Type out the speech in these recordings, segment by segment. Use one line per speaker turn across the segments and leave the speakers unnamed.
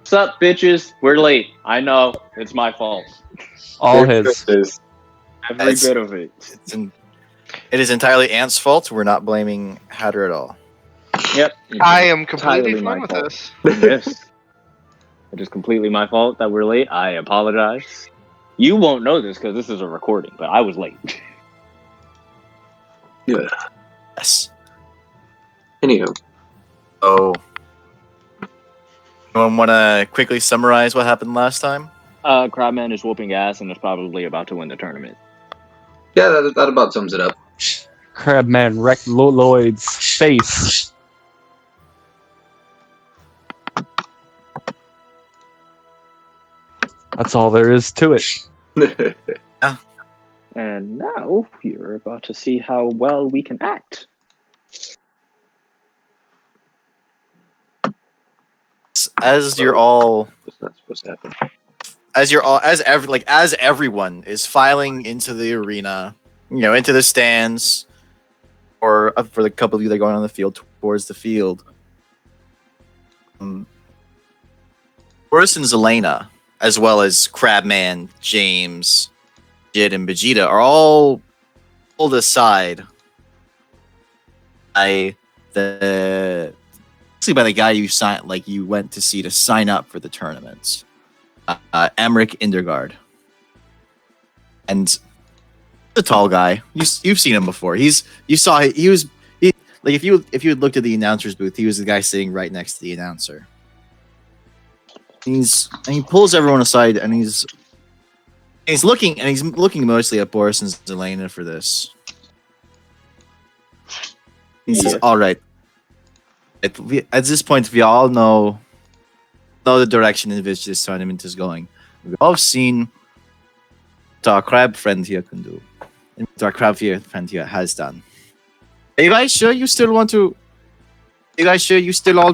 Sup, bitches? We're late. I know. It's my fault.
All his.
Every
It's-
bit of it.
It is entirely Ant's fault. We're not blaming Hatter at all.
Yep.
I am completely
entirely
fine
my
with
fault.
this.
Yes. It is completely my fault that we're late. I apologize. You won't know this because this is a recording, but I was late.
Yes.
Anyhow,
So, anyone want to quickly summarize what happened last time?
Crabman is whooping ass and is probably about to win the tournament.
yeah, that about sums it up.
Crabman wrecked Lloyd's face. That's all there is to it.
And now you're about to see how well we can act.
As you're all,
That's not supposed to happen.
as everyone is filing into the arena, into the stands, or for the couple of you that are going on the field towards the field. Boris and Zelena, as well as Crabman, James, Jid, and Vegeta, are all pulled aside by the guy you went to see to sign up for the tournament, Emmerich Indergaard. And the tall guy, you've seen him before. If you had looked at the announcer's booth, he was the guy sitting right next to the announcer. He pulls everyone aside, and he's looking mostly at Boris and Zelena for this. He says, "All right. At this point, we all know the direction in which this tournament is going. We've all seen what our crab friend here can do, and what our crab friend here has done. Are you guys sure you still all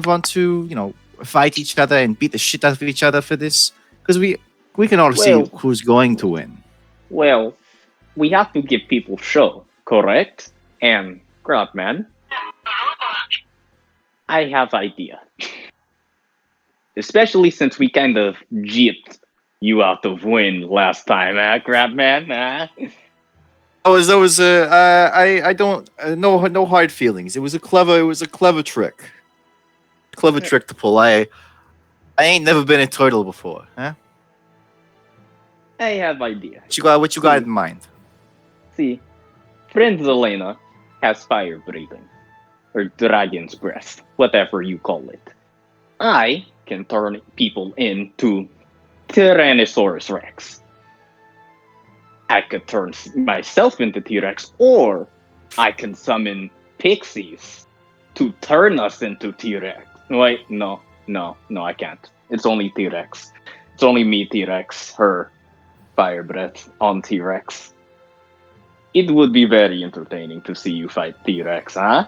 want to, fight each other and beat the shit out of each other for this? Because we can all see who's going to win."
Well, we have to give people show, correct? And Crabman, I have idea. Especially since we kind of gypped you out of win last time, Crabman?
I don't no hard feelings. It was a clever trick. Clever trick to pull. I ain't never been a turtle before, huh?
I have idea.
What you got in mind?
See, friend Zelena has fire breathing. Or dragon's breath, whatever you call it. I can turn people into Tyrannosaurus Rex. I could turn myself into T-Rex, or I can summon pixies to turn us into T-Rex. Wait, no, I can't. It's only T-Rex. It's only me, T-Rex, her fire breath on T-Rex. It would be very entertaining to see you fight T-Rex, huh?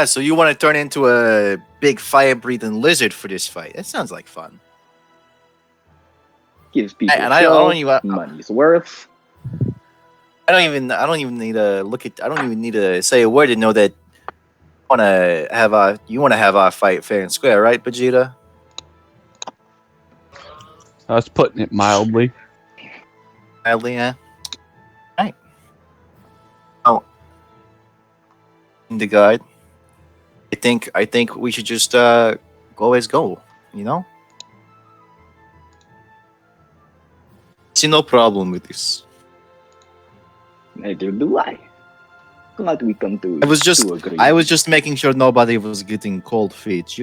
So you want to turn into a big fire-breathing lizard for this fight? That sounds like fun.
Gives people money's worth.
I don't even need to look at. I don't even need to say a word to know that you want to have our fight fair and square, right, Vegeta?
I was putting it mildly.
Mildly, yeah. Right. Oh, the guide. I think we should just always go. See no problem with this.
Neither do I. Glad we come to.
I was just making sure nobody was getting cold feet.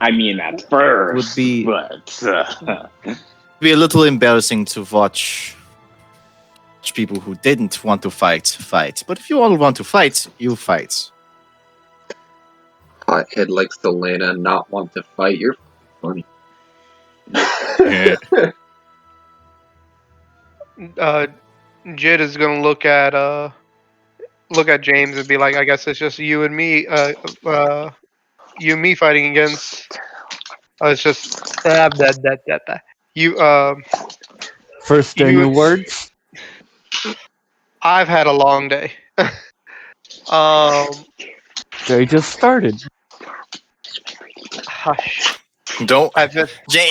I mean, at first,
Would be-
but
It'd be a little embarrassing to watch people who didn't want to fight. But if you all want to fight, you fight.
Hothead like Selena not want to fight. You're funny.
Jid is gonna look at James and be like, I guess it's just you and me, you and me fighting against. It's just that. You
First day new words.
I've had a long day.
They just started.
Hush.
Don't.
I've been,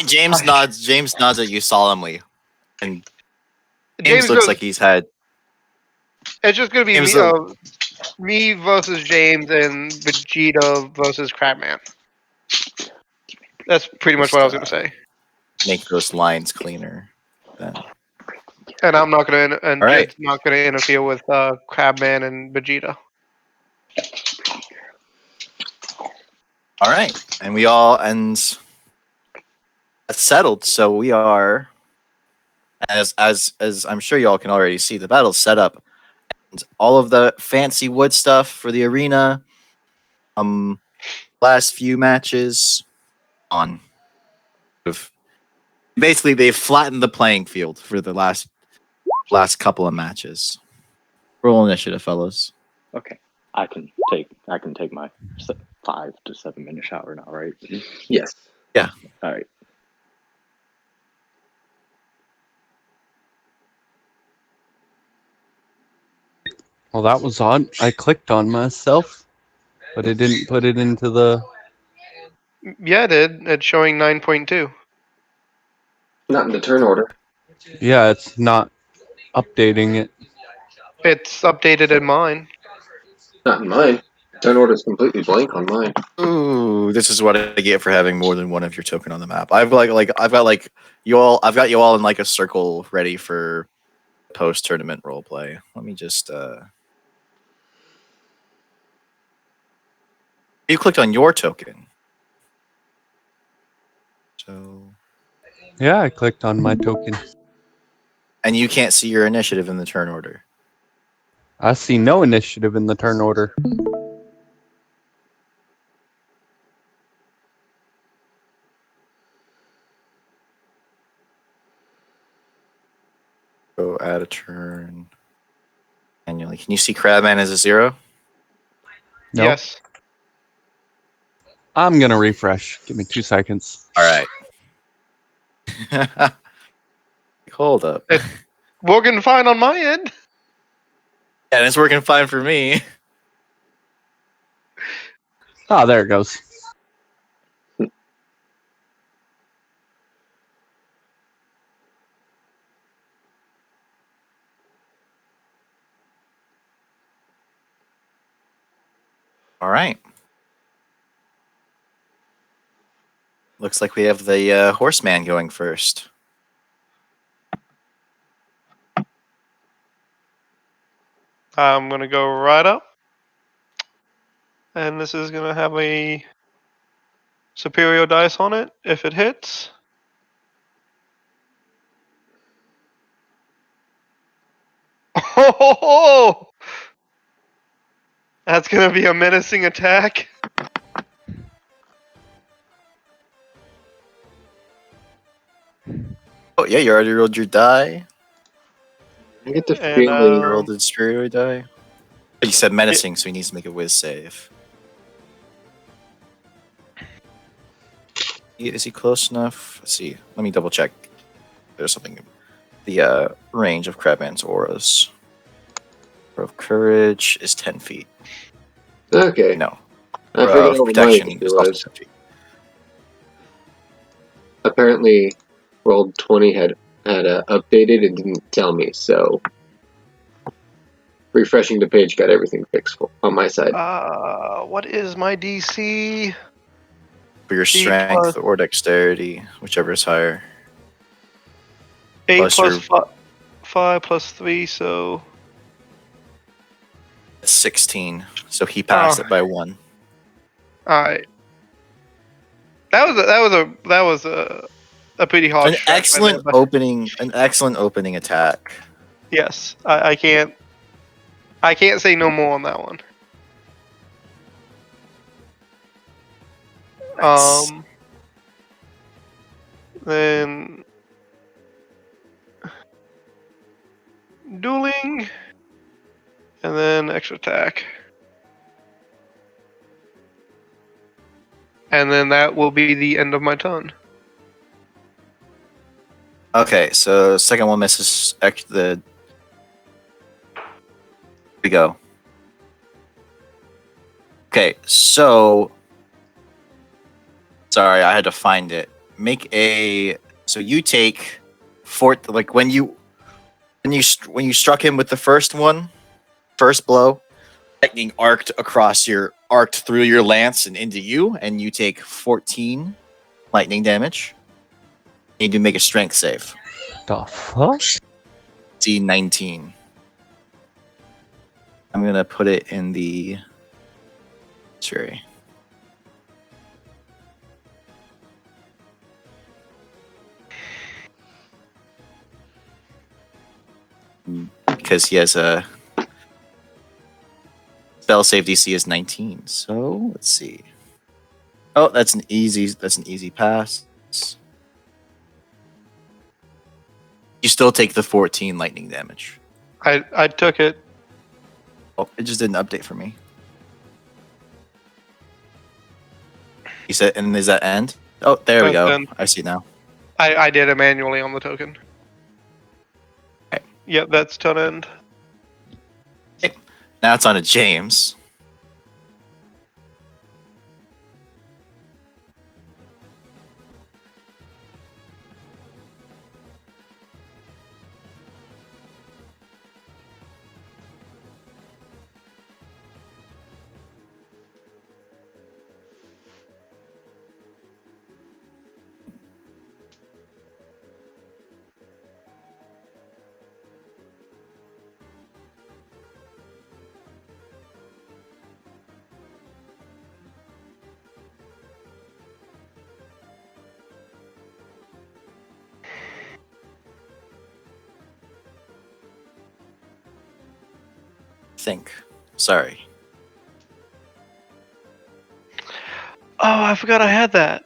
James nods. James nods at you solemnly, and James
James
looks
goes,
like he's had.
it's just gonna be
James
me versus James and Vegeta versus Crabman. That's pretty much what I was gonna say.
Make those lines cleaner. Then.
And I'm not gonna, and
All right.
Jed's not gonna interfere with Crabman and Vegeta.
All right, and we all and that's settled. So we are, as I'm sure you all can already see, the battle's set up, and all of the fancy wood stuff for the arena. Last few matches on. Basically, they've flattened the playing field for the last couple of matches. Roll initiative, fellas.
Okay, I can take my 5 to 7 minute shower now, right?
Yes.
All right.
Well, that was odd. I clicked on myself, but it didn't put it into the.
Yeah, it did. It's showing 9.2.
Not in the turn order.
Yeah, it's not updating it.
It's updated in mine.
Not in mine. Turn order is completely blank on mine.
Ooh, this is what I get for having more than one of your token on the map. I've got you all in like a circle ready for post tournament role play. Let me just you clicked on your token. So
Yeah, I clicked on my token.
and you can't see your initiative in the turn order.
I see no initiative in the turn order.
Go add a turn manually. Can you see Crabman as a 0?
No.
Yes.
I'm gonna refresh. Give me 2 seconds.
All right. Hold up.
Working fine on my end.
And it's working fine for me.
Ah, there it goes.
All right. Looks like we have the horseman going first.
I'm gonna go right up. And this is gonna have a superior dice on it if it hits. Oh! That's gonna be a menacing attack.
Oh yeah, you already rolled your die.
I get the
And,
feeling.
You rolled the superior die. You said menacing, so he needs to make a whiz save. Is he close enough? Let's see. Let me double check. There's something. The range of Crabman's auras. Aura of courage is 10 feet.
Okay.
No.
I
Aura
forget
of
what my
protection
issue
is also
was.
10 feet.
Apparently, rolled 20 had updated and didn't tell me, so refreshing the page got everything fixed on my side.
what is my DC?
For your
D
strength
plus-
or dexterity, whichever is higher.
8
Plus
plus
your-
5 plus 3, so.
It's 16. So he passed it by 1.
Alright. That was a pretty hard
An
strike by
excellent
there, but
opening attack.
yes, I can't say no more on that one.
Nice.
Then dueling, and then extra attack, and then that will be the end of my turn.
Okay, so second one misses the. Here we go. Okay, so Sorry, I had to find it. Make a. So you take like when you struck him with the first blow, lightning arced through your lance and into you, and you take 14 lightning damage. You need to make a strength save.
The fuck?
D19. I'm gonna put it in the. Sorry. Because he has a spell save DC is 19. So let's see. Oh, that's an easy pass. You still take the 14 lightning damage.
I took it.
Oh, it just didn't update for me. You said, and is that end? Oh, there we
That's
go.
end.
I see now.
I did it manually on the token.
Okay.
Yep, that's turn end.
Now it's on to James. Think. Sorry.
Oh, I forgot I had that.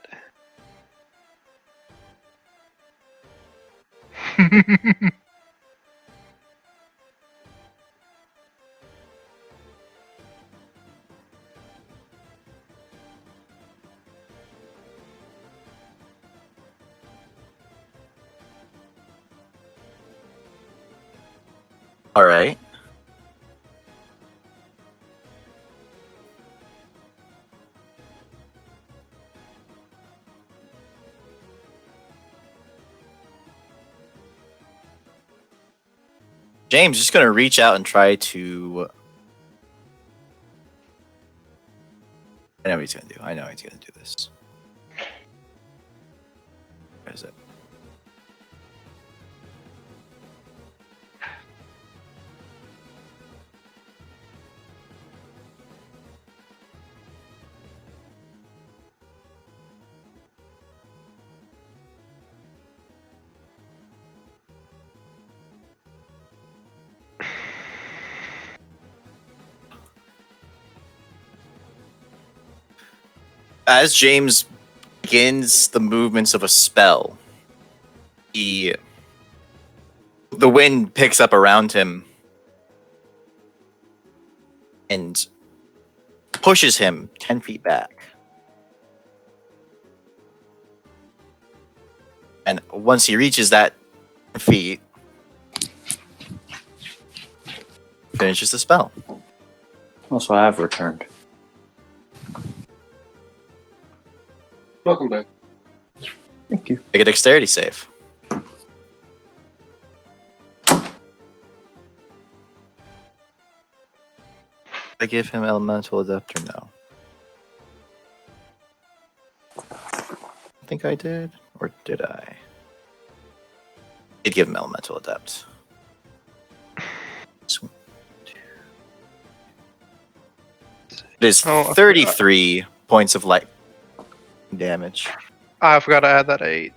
All right. James is just going to reach out and try to. I know what he's going to do. I know he's going to do this. Where is it? As James begins the movements of a spell, the wind picks up around him and pushes him 10 feet back. And once he reaches that feet, finishes the spell.
Also, I have returned.
Welcome back.
Thank you.
Make a dexterity save. I give him elemental adept or no? I think I did, or did I? Did give him elemental adept. It is
Oh, I
33 points of light damage.
I forgot I had that 8.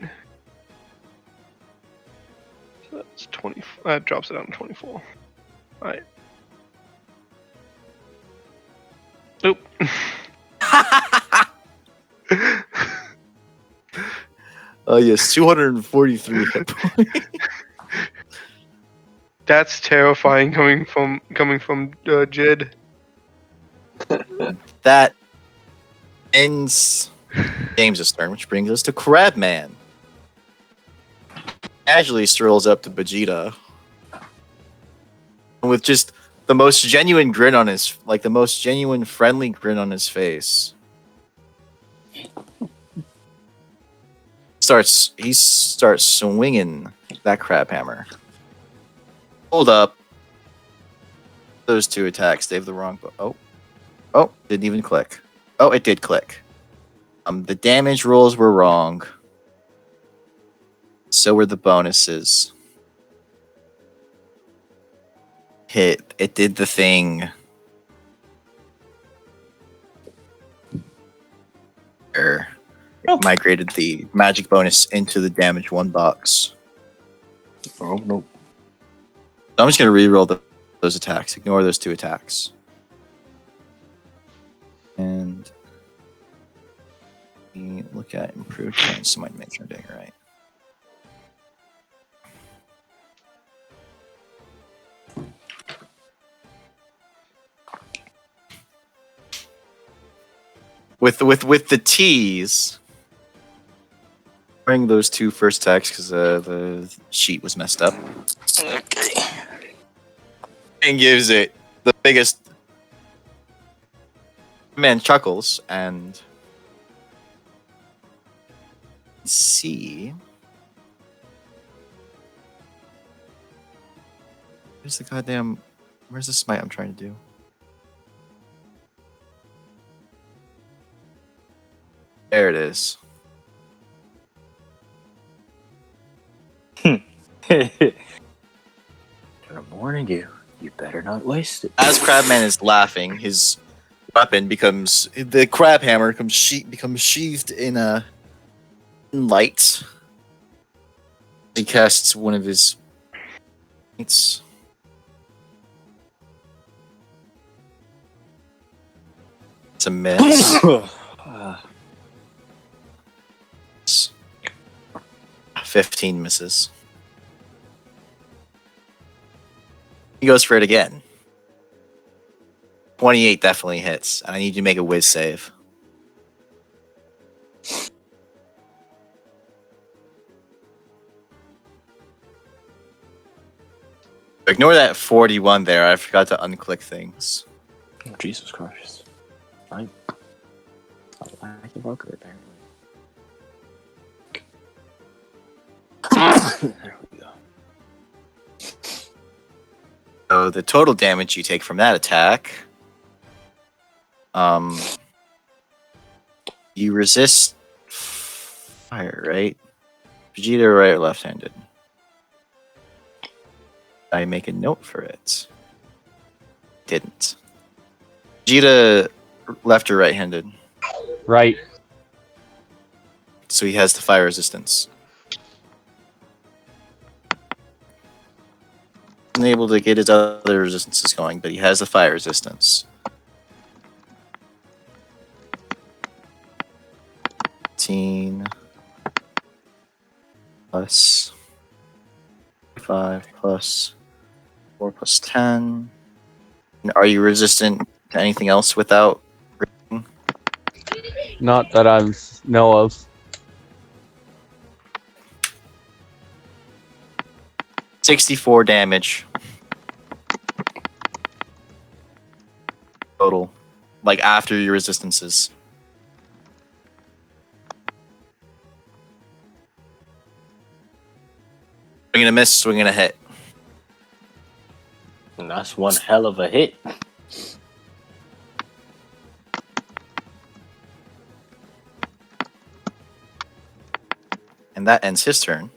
So that's 20. That drops it down to 24. Alright. Oop.
Oh yes, 243 hit points.
That's terrifying coming from Jid.
That ends James's turn, which brings us to Crabman. Casually strolls up to Vegeta with just the most genuine grin on his, like the most genuine friendly grin on his face. He starts swinging that crab hammer. Hold up. Those two attacks. They have the wrong. Oh, didn't even click. Oh, it did click. The damage rolls were wrong. So were the bonuses. It did the thing. It migrated the magic bonus into the damage 1 box.
Oh no.
So I'm just gonna reroll those attacks. Ignore those 2 attacks. And look at improved chance. So might make sure I'm doing it right. With the T's, bring those 2 first attacks because the sheet was messed up. Okay. And gives it the biggest. Man chuckles and see. Where's the smite I'm trying to do? There it is.
I'm warning you. You better not waste it.
As Crabman is laughing, his weapon becomes the crab hammer becomes sheathed in light. He casts one of his. It's a miss. 15 misses. He goes for it again. 28 definitely hits, and I need you to make a whiz save. Ignore that 41 there. I forgot to unclick things.
Oh, Jesus Christ. I like the fucker, apparently. There we go.
So the total damage you take from that attack, you resist fire, right? Vegeta, right or left-handed? I make a note for it. Didn't. Vegeta, left or right-handed?
Right.
So he has the fire resistance. Unable to get his other resistances going, but he has the fire resistance. 15 plus 5 plus 4 plus 10. And are you resistant to anything else without?
Not that I know of.
64 damage total, like after your resistances. Swinging a miss, swinging a hit.
And that's one hell of a hit.
And that ends his turn.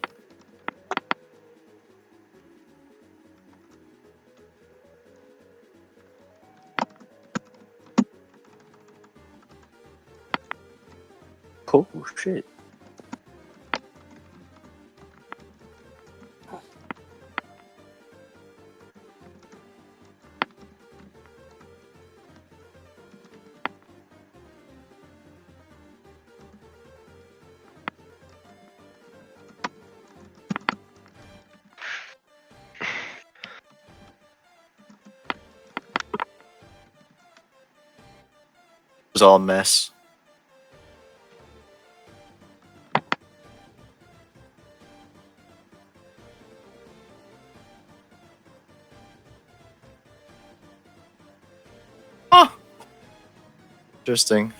Oh, shit.
It was all a mess. Huh. Interesting.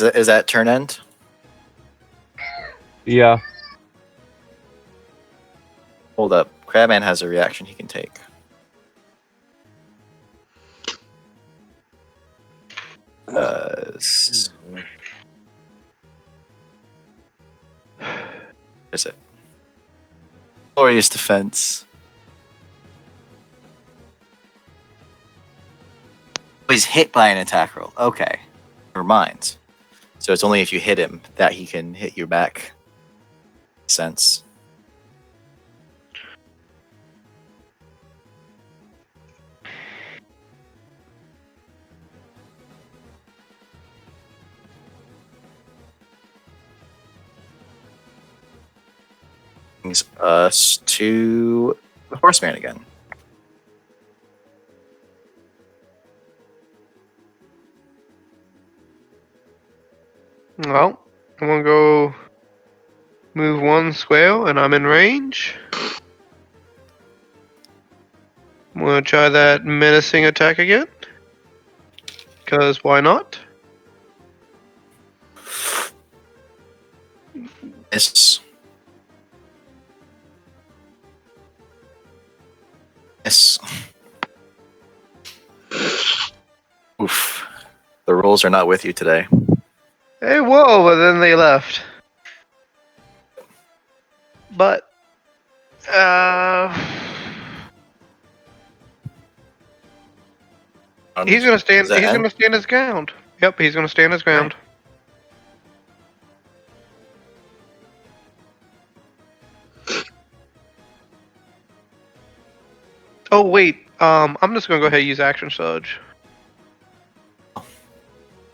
Is that turn end?
Yeah.
Hold up. Crabman has a reaction he can take. Is it? Glorious defense. Oh, he's hit by an attack roll. Okay. Never mind. So it's only if you hit him that he can hit you back. Sense. Brings us to the horseman again.
Well, I'm gonna go move 1 square, and I'm in range. I'm gonna try that menacing attack again. Because why not?
Miss. Miss. Oof. The rolls are not with you today.
Hey, whoa, but then they left. But, he's gonna stand.
Does that
He's
end?
gonna stand his ground. Yep, he's gonna stand his ground. Oh wait, I'm just gonna go ahead and use action surge.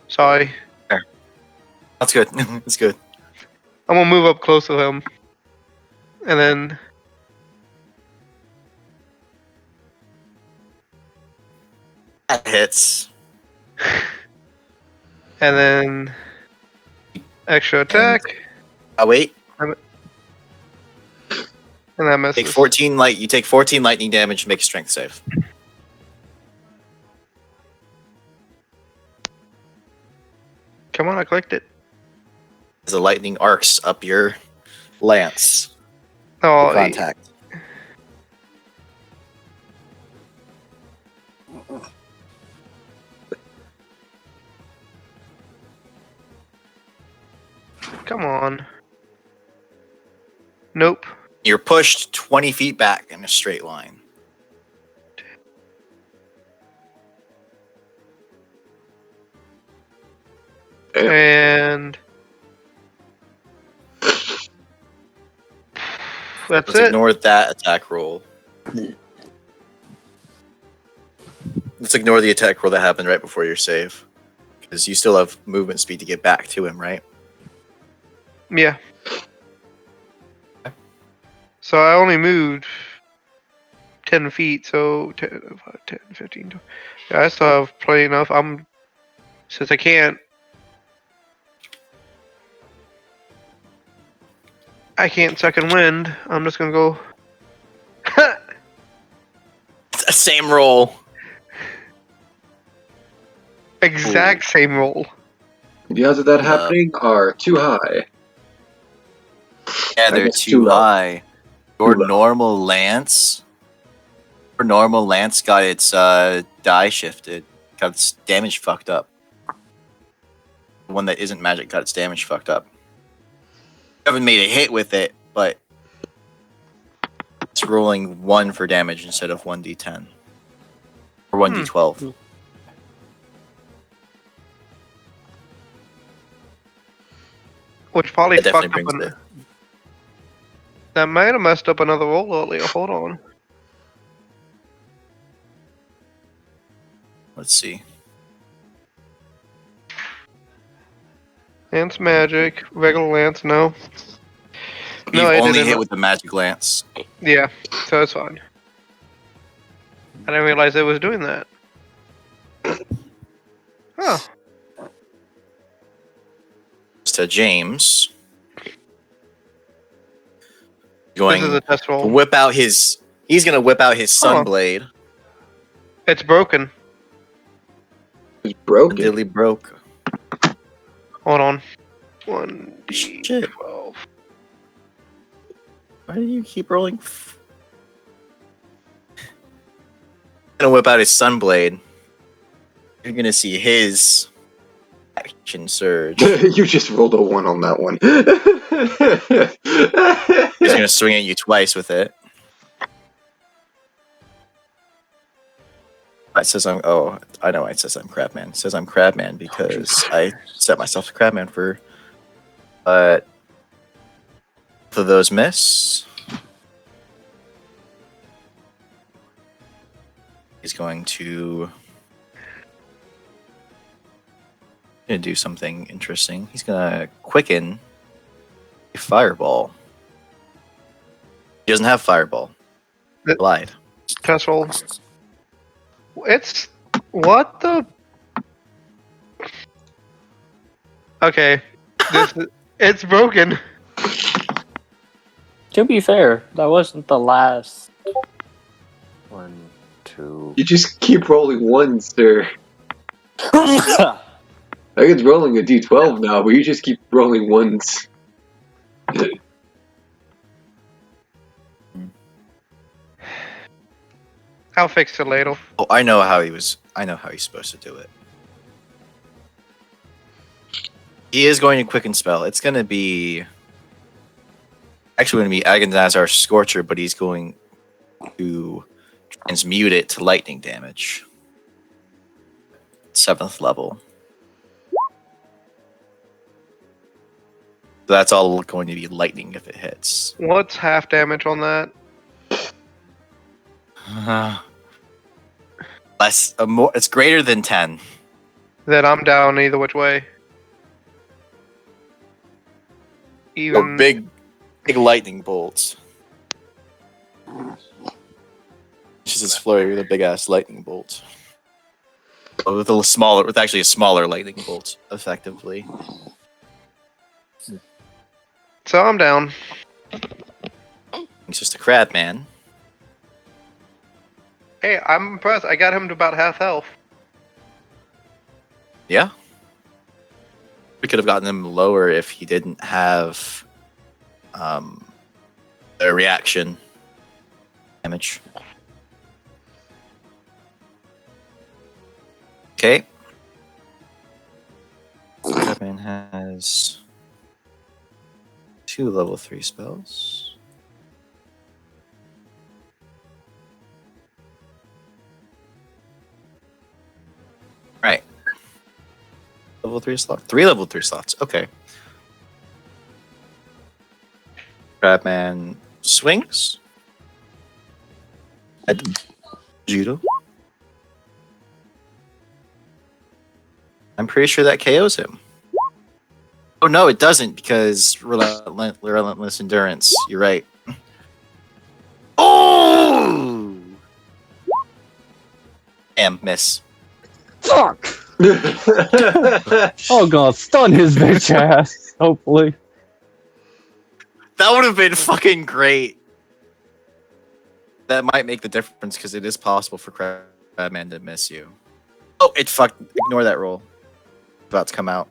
Sorry,
That's good. That's good.
I'm gonna move up close to him, and then
That hits.
extra attack,
Oh wait.
and that misses.
Take 14 light. You take 14 lightning damage and make a strength save.
Come on, I clicked it.
As the lightning arcs up your lance.
Oh,
Contact.
come on. Nope.
You're pushed 20 feet back in a straight line.
And that's
Let's
it.
ignore that attack roll. Let's ignore the attack roll that happened right before your save. Because you still have movement speed to get back to him, right?
Yeah. So I only moved 10 feet, so 10, 5, 10 15. 20. Yeah, I still have plenty enough. Since I can't second wind, I'm just gonna go.
Same roll.
Exact same roll.
The odds of that happening are too high.
Yeah,
I
they're
guess
too
too low.
high. Your
Too low.
normal lance. Your normal lance got its die shifted. Got its damage fucked up. The one that isn't magic got its damage fucked up. You haven't made a hit with it, but it's rolling 1 for damage instead of 1d10. Or 1d12.
Which probably
That definitely
fucked up.
brings it.
That might have messed up another roll earlier. Hold on.
Let's see.
Lance magic, regular lance, no.
You've
No, I
only
didn't.
hit with the magic lance.
Yeah, so it's fine. I didn't realize it was doing that. Huh.
To James.
This
Going
is a test
to
roll.
whip out his. He's gonna whip out his sunblade.
It's broken.
It's broken.
Dilly broke.
Hold on. 1d12.
Shit. Why do you keep rolling? Gonna whip out his Sunblade. You're gonna see his action surge.
You just rolled a 1 on that one.
He's gonna swing at you twice with it. It says I'm. Oh, I know why it says I'm Crabman. It says I'm Crabman because I set myself to Crabman for. But both of those miss. He's going to do something interesting. He's gonna quicken a fireball. He doesn't have fireball. Glide.
Test roll. It's what the? Okay, it's broken.
To be fair, that wasn't the last 1, 2.
You just keep rolling 1s, sir. I think it's rolling a d12 now, but you just keep rolling 1s.
I'll fix it later.
Oh, I know how he's supposed to do it. He is going to quicken spell. It's going to be actually going to be Agonazar Scorcher, but he's going to transmute it to lightning damage. 7th level. So that's all going to be lightning if it hits.
What's half damage on that?
Less, more. It's greater than 10.
Then I'm down either which way. Even
Big lightning bolts. It's just his flurry with a big ass lightning bolt. With actually a smaller lightning bolt, effectively.
So I'm down.
He's just a crab man.
Hey, I'm impressed. I got him to about half health.
Yeah. We could have gotten him lower if he didn't have a reaction damage. Okay. Crabman has 2 level 3 spells. Right. Level 3 slots. 3 level 3 slots. Okay. Crabman swings at Judo. I'm pretty sure that KOs him. Oh no, it doesn't because relentless endurance. You're right. Oh! Damn, miss.
Fuck! Oh god, stun his bitch ass, hopefully.
That would have been fucking great. That might make the difference because it is possible for Crabman to miss you. Oh, it fucked. Ignore that roll. About to come out.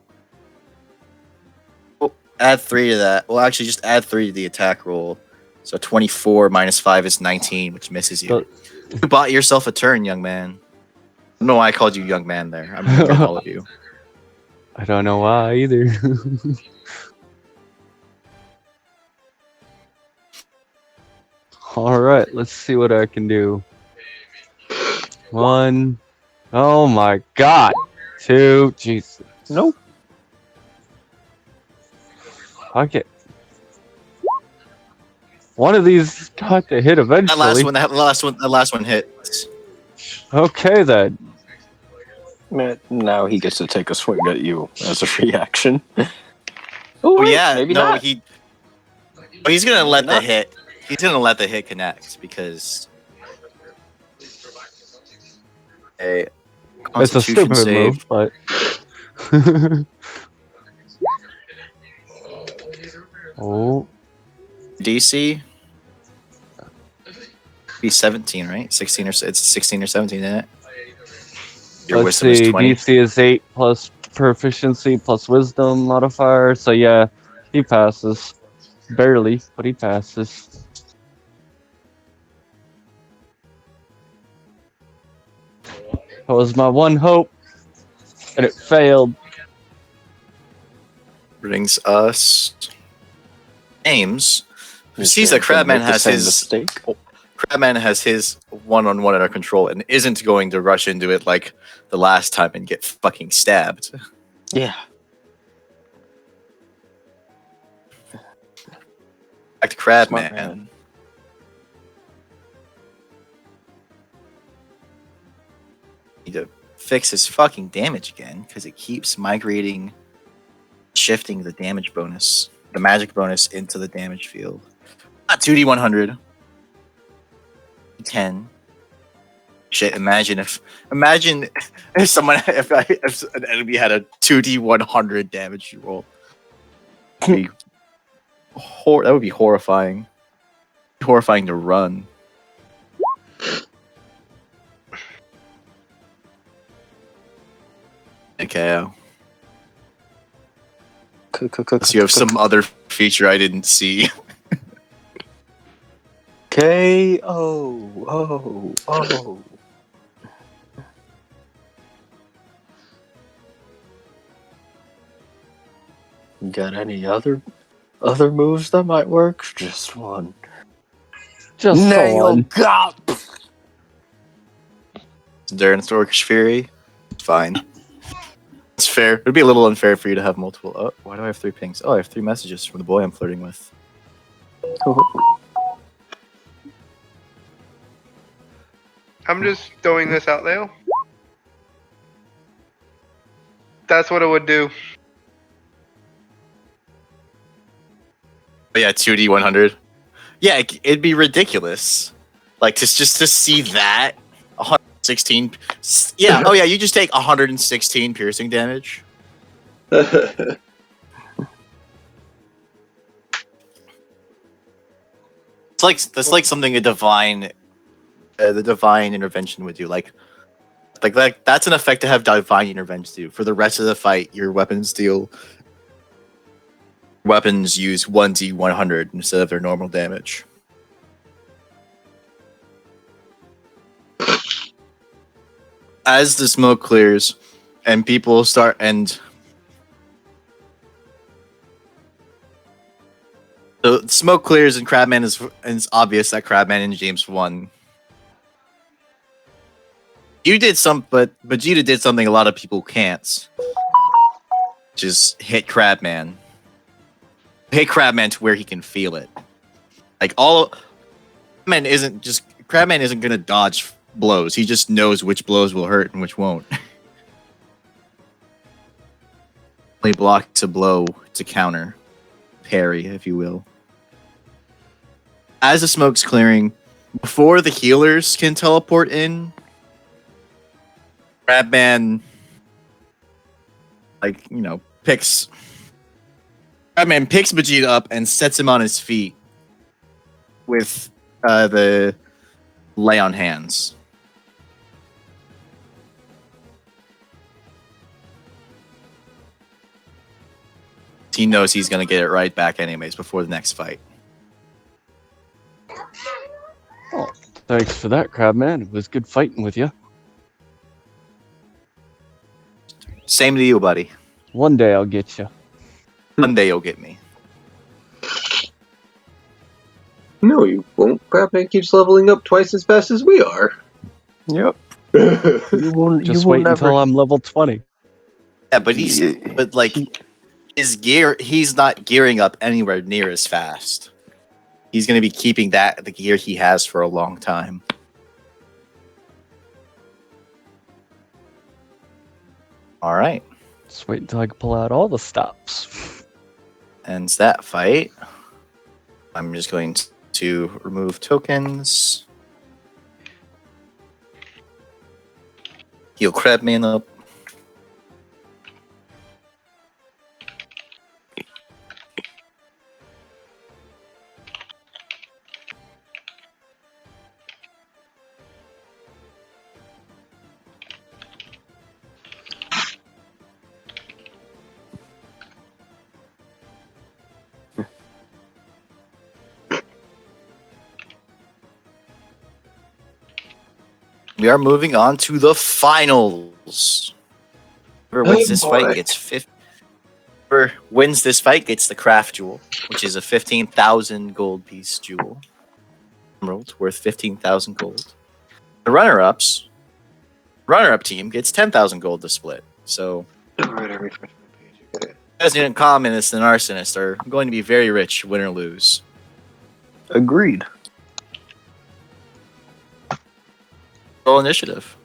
Oh, add 3 to that. Well, actually, just add 3 to the attack roll. So 24 minus 5 is 19, which misses you. You bought yourself a turn, young man. I don't know why I called you young man there. I'm going to all of you.
I don't know why either. Alright, let's see what I can do. 1. Oh my god. 2. Jesus.
Nope.
Fuck it. One of these got to hit eventually.
The last one hits.
Okay then.
Now he gets to take a swing at you as a reaction.
Oh yeah,
maybe
no,
not.
he's gonna let the hit. He's gonna let the hit connect because a
It's a stupid
save.
move, but oh,
DC be 17, right? 16 or it's 16 or 17 in it. Your
let's
wisdom is
see.
20.
DC is 8 plus proficiency plus wisdom modifier. So yeah, he passes. Barely, but he passes. That was my one hope, and it failed.
Brings us James, who
Is
sees
there
that Crabman
make the
has
same
his
mistake?
Crabman has his one-on-one under control and isn't going to rush into it like the last time and get fucking stabbed.
Yeah.
Back to
Smart
Crabman.
man.
Need to fix his fucking damage again because it keeps migrating, shifting the damage bonus, the magic bonus into the damage field. Not 2d100. 10. Shit, imagine if someone if an enemy had a 2d100 damage roll. That would be horrifying. Horrifying to run. Okay. So you have some other feature I didn't see.
KO. Oh. Got any other moves that might work? Just one.
Just one.
God.
Darren's Orcish Fury. Fine. It's fair. It'd be a little unfair for you to have multiple. Oh, why do I have 3 pings? Oh, I have 3 messages from the boy I'm flirting with.
I'm just throwing this out there. That's what it would do.
But yeah, 2d100. Yeah, it'd be ridiculous. Like just to see that 116. Yeah. Oh yeah, you just take 116 piercing damage. That's like something the divine intervention would do. Like that's an effect to have divine intervention do. For the rest of the fight, your weapons use 1d100 instead of their normal damage. As the smoke clears and people start the smoke clears and Crabman and it's obvious that Crabman and James won. You did but Vegeta did something a lot of people can't. Which is hit Crabman. Hit Crabman to where he can feel it. Like Crabman isn't gonna dodge blows. He just knows which blows will hurt and which won't. He blocks a blow to counter. Parry, if you will. As the smoke's clearing, before the healers can teleport in, Crabman picks Vegeta up and sets him on his feet with the lay on hands. He knows he's gonna get it right back anyways before the next fight.
Oh, thanks for that, Crabman. It was good fighting with you.
Same to you, buddy.
One day I'll get you.
One day you'll get me.
No, you won't. Crabman keeps leveling up twice as fast as we are.
Yep. You won't.
Just
you will
wait
never.
until I'm level 20.
Yeah, but his gear, he's not gearing up anywhere near as fast. He's going to be keeping the gear he has for a long time. All right.
Just wait until I can pull out all the stops.
Ends that fight. I'm just going to remove tokens. Heal Crabman up. We are moving on to the finals. Whoever wins this fight gets Whoever wins this fight gets the craft jewel, which is a 15,000 gold piece jewel. Emerald worth 15,000 gold. The runner-up team gets 10,000 gold to split. So,
Alright, I refreshed my page. Okay.
Resident Communist and Arsonist are going to be very rich, win or lose.
Agreed.
Roll initiative.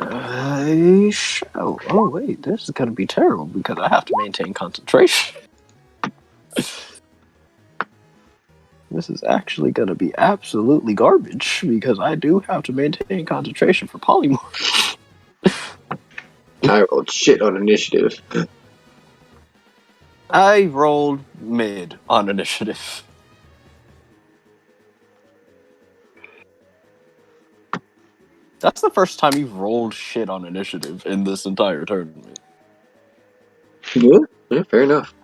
Oh wait, this is gonna be terrible because I have to maintain concentration. This is actually gonna be absolutely garbage because I do have to maintain concentration for polymorph.
I rolled shit on initiative.
I rolled mid on initiative. That's the first time you've rolled shit on initiative in this entire tournament.
Yeah, fair enough.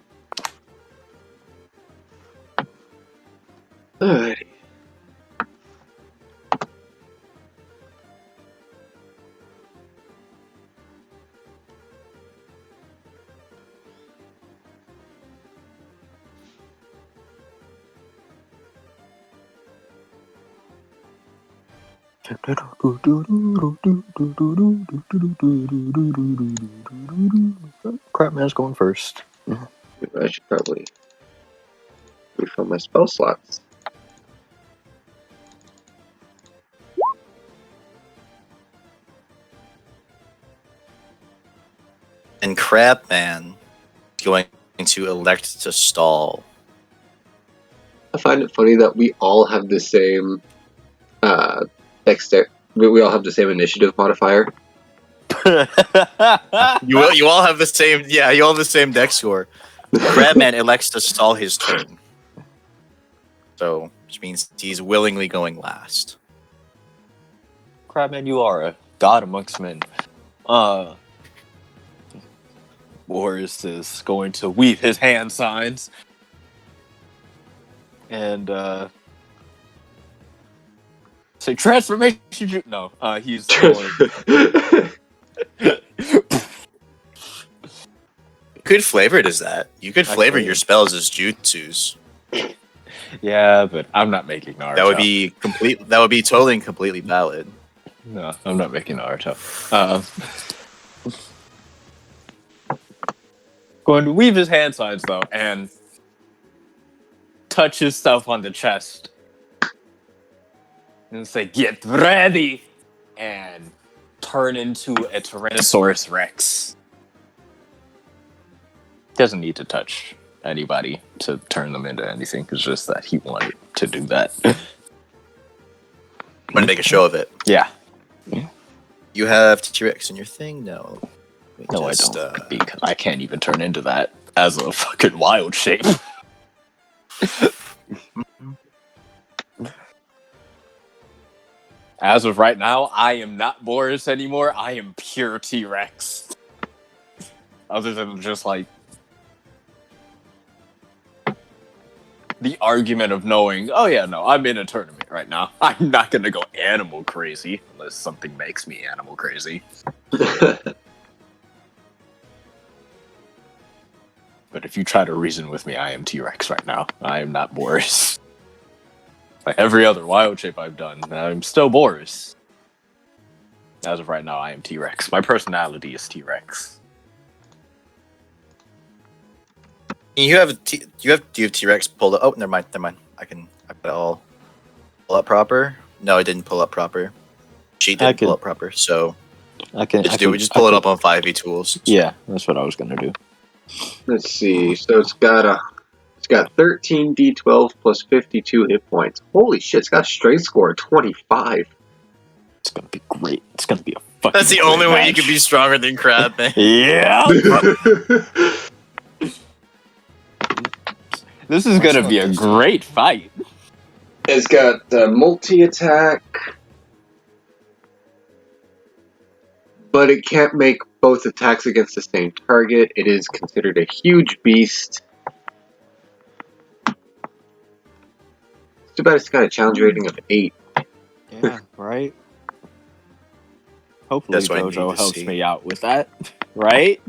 Alrighty.
Crapman's going first.
I should probably refill my spell slots.
And Crabman is going to elect to stall.
I find it funny that we all have the same we all have the same initiative modifier.
You all have the same. Yeah, you all have the same deck score. Crabman elects to stall his turn, so which means he's willingly going last.
Crabman, you are a god amongst men. Boris is going to weave his hand signs and say transformation. No, he's going.
You could flavor it as that. You could
I
flavor
could.
your spells as jutsus.
Yeah, but I'm not making Naruto.
That would be complete. That would be totally and completely valid.
No, I'm not making Naruto. Going to weave his hand signs though, and touch himself on the chest, and say, "Get ready," and turn into a Tyrannosaurus Rex. Doesn't need to touch anybody to turn them into anything. It's just that he wanted to do that.
I'm gonna make a show of it.
Yeah.
You have T-Rex in your thing? No.
No, I don't. Because I can't even turn into that as a fucking wild shape. As of right now, I am not Boris anymore. I am pure T-Rex. Other than just like the argument of knowing, oh yeah, no, I'm in a tournament right now. I'm not gonna go animal crazy unless something makes me animal crazy. But if you try to reason with me, I am T-Rex right now. I am not Boris. Like every other wild shape I've done, I'm still Boris. As of right now, I am T-Rex. My personality is T-Rex.
Do you have T-Rex pulled up? Oh, never mind. I got it all pull up proper. No, it didn't pull up proper. Sheet didn't pull up proper. So
We
just pull it up on 5e tools.
Yeah, that's what I was gonna do.
Let's see. So it's got 13 d12 plus 52 hit points. Holy shit! It's got a strength score of 25.
It's gonna be great. It's gonna be a fucking.
That's the only way you can be stronger than Crabman.
Yeah. This is gonna be a great fight.
It's got multi-attack, but it can't make both attacks against the same target. It is considered a huge beast. It's too bad it's got a challenge rating of 8.
Yeah, right. Hopefully
That's what I need
JoJo
to
helps
see.
me out with that, right?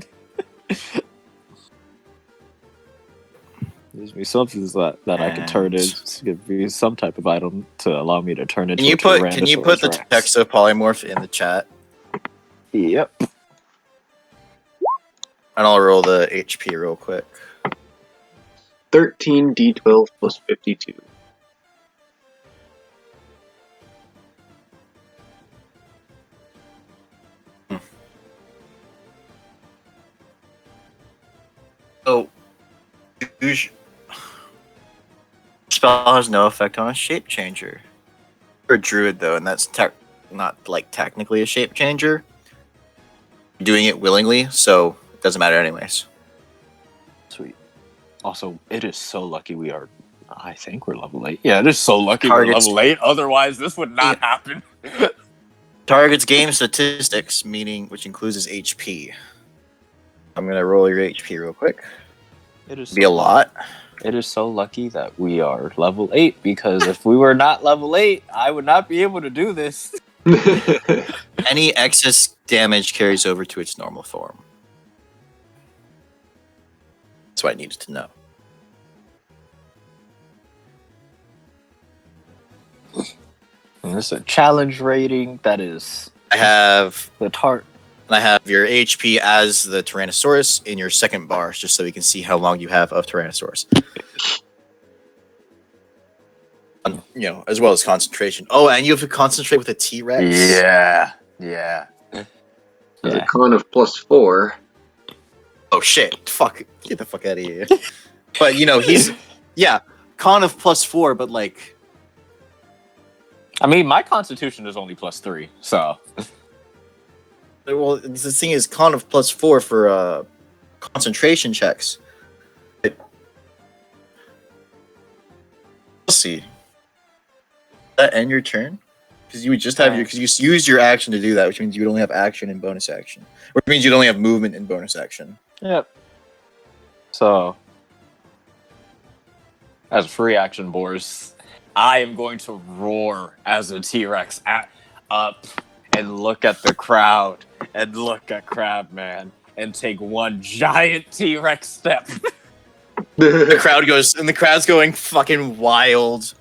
Gives me something that I can turn in. Give me some type of item to allow me to turn into.
Can you put the text of polymorph in the chat?
Yep.
And I'll roll the HP real quick.
13d12 plus 52.
So, spell has no effect on a shape changer. You're a druid though, and that's not like technically a shape changer. You're doing it willingly, so it doesn't matter anyways.
Sweet. Also, it is so lucky we are. I think we're level 8. Yeah, it is so lucky
Targets-
we're level 8. Otherwise, this would not happen.
Target's game statistics, which includes his HP. I'm gonna roll your HP real quick.
It is
Be a lot.
It is so lucky that we are level 8, because if we were not level 8, I would not be able to do this.
Any excess damage carries over to its normal form. That's what I needed to know.
And this is a challenge rating that is
I have
the tart.
And I have your HP as the Tyrannosaurus in your second bar, just so we can see how long you have of Tyrannosaurus. As well as concentration. Oh, and you have to concentrate with a T-Rex?
Yeah.
There's a con of +4.
Oh, shit. Fuck. Get the fuck out of here. But, he's... Yeah, con of +4, but, like...
I mean, my constitution is only +3, so...
Well, the thing is, con of +4 for concentration checks. Let's see. That end your turn? Because you would just have because you used your action to do that, which means you would only have action and bonus action. Which means you'd only have movement and bonus action.
Yep. So, as a free action, Boris, I am going to roar as a T-Rex up and look at the crowd and look at Crabman and take one giant T-Rex step.
The crowd's going fucking wild.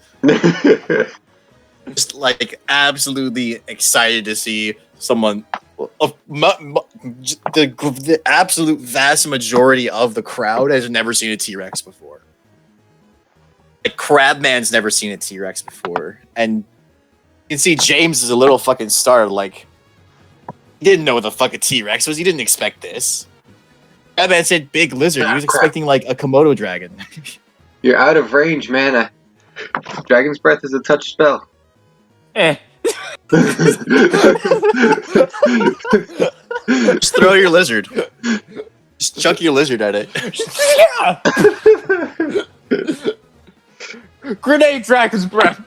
Just like absolutely excited to see someone. The absolute vast majority of the crowd has never seen a T-Rex before. Like Crabman's never seen a T-Rex before, and you can see James is a little fucking startled. Like he didn't know what the fuck a T-Rex was. He didn't expect this. Crabman said big lizard. He was expecting like a Komodo dragon.
You're out of range, man. Dragon's Breath is a touch spell.
Just throw your lizard. Just chuck your lizard at it.
Yeah. Grenade Dragon's Breath.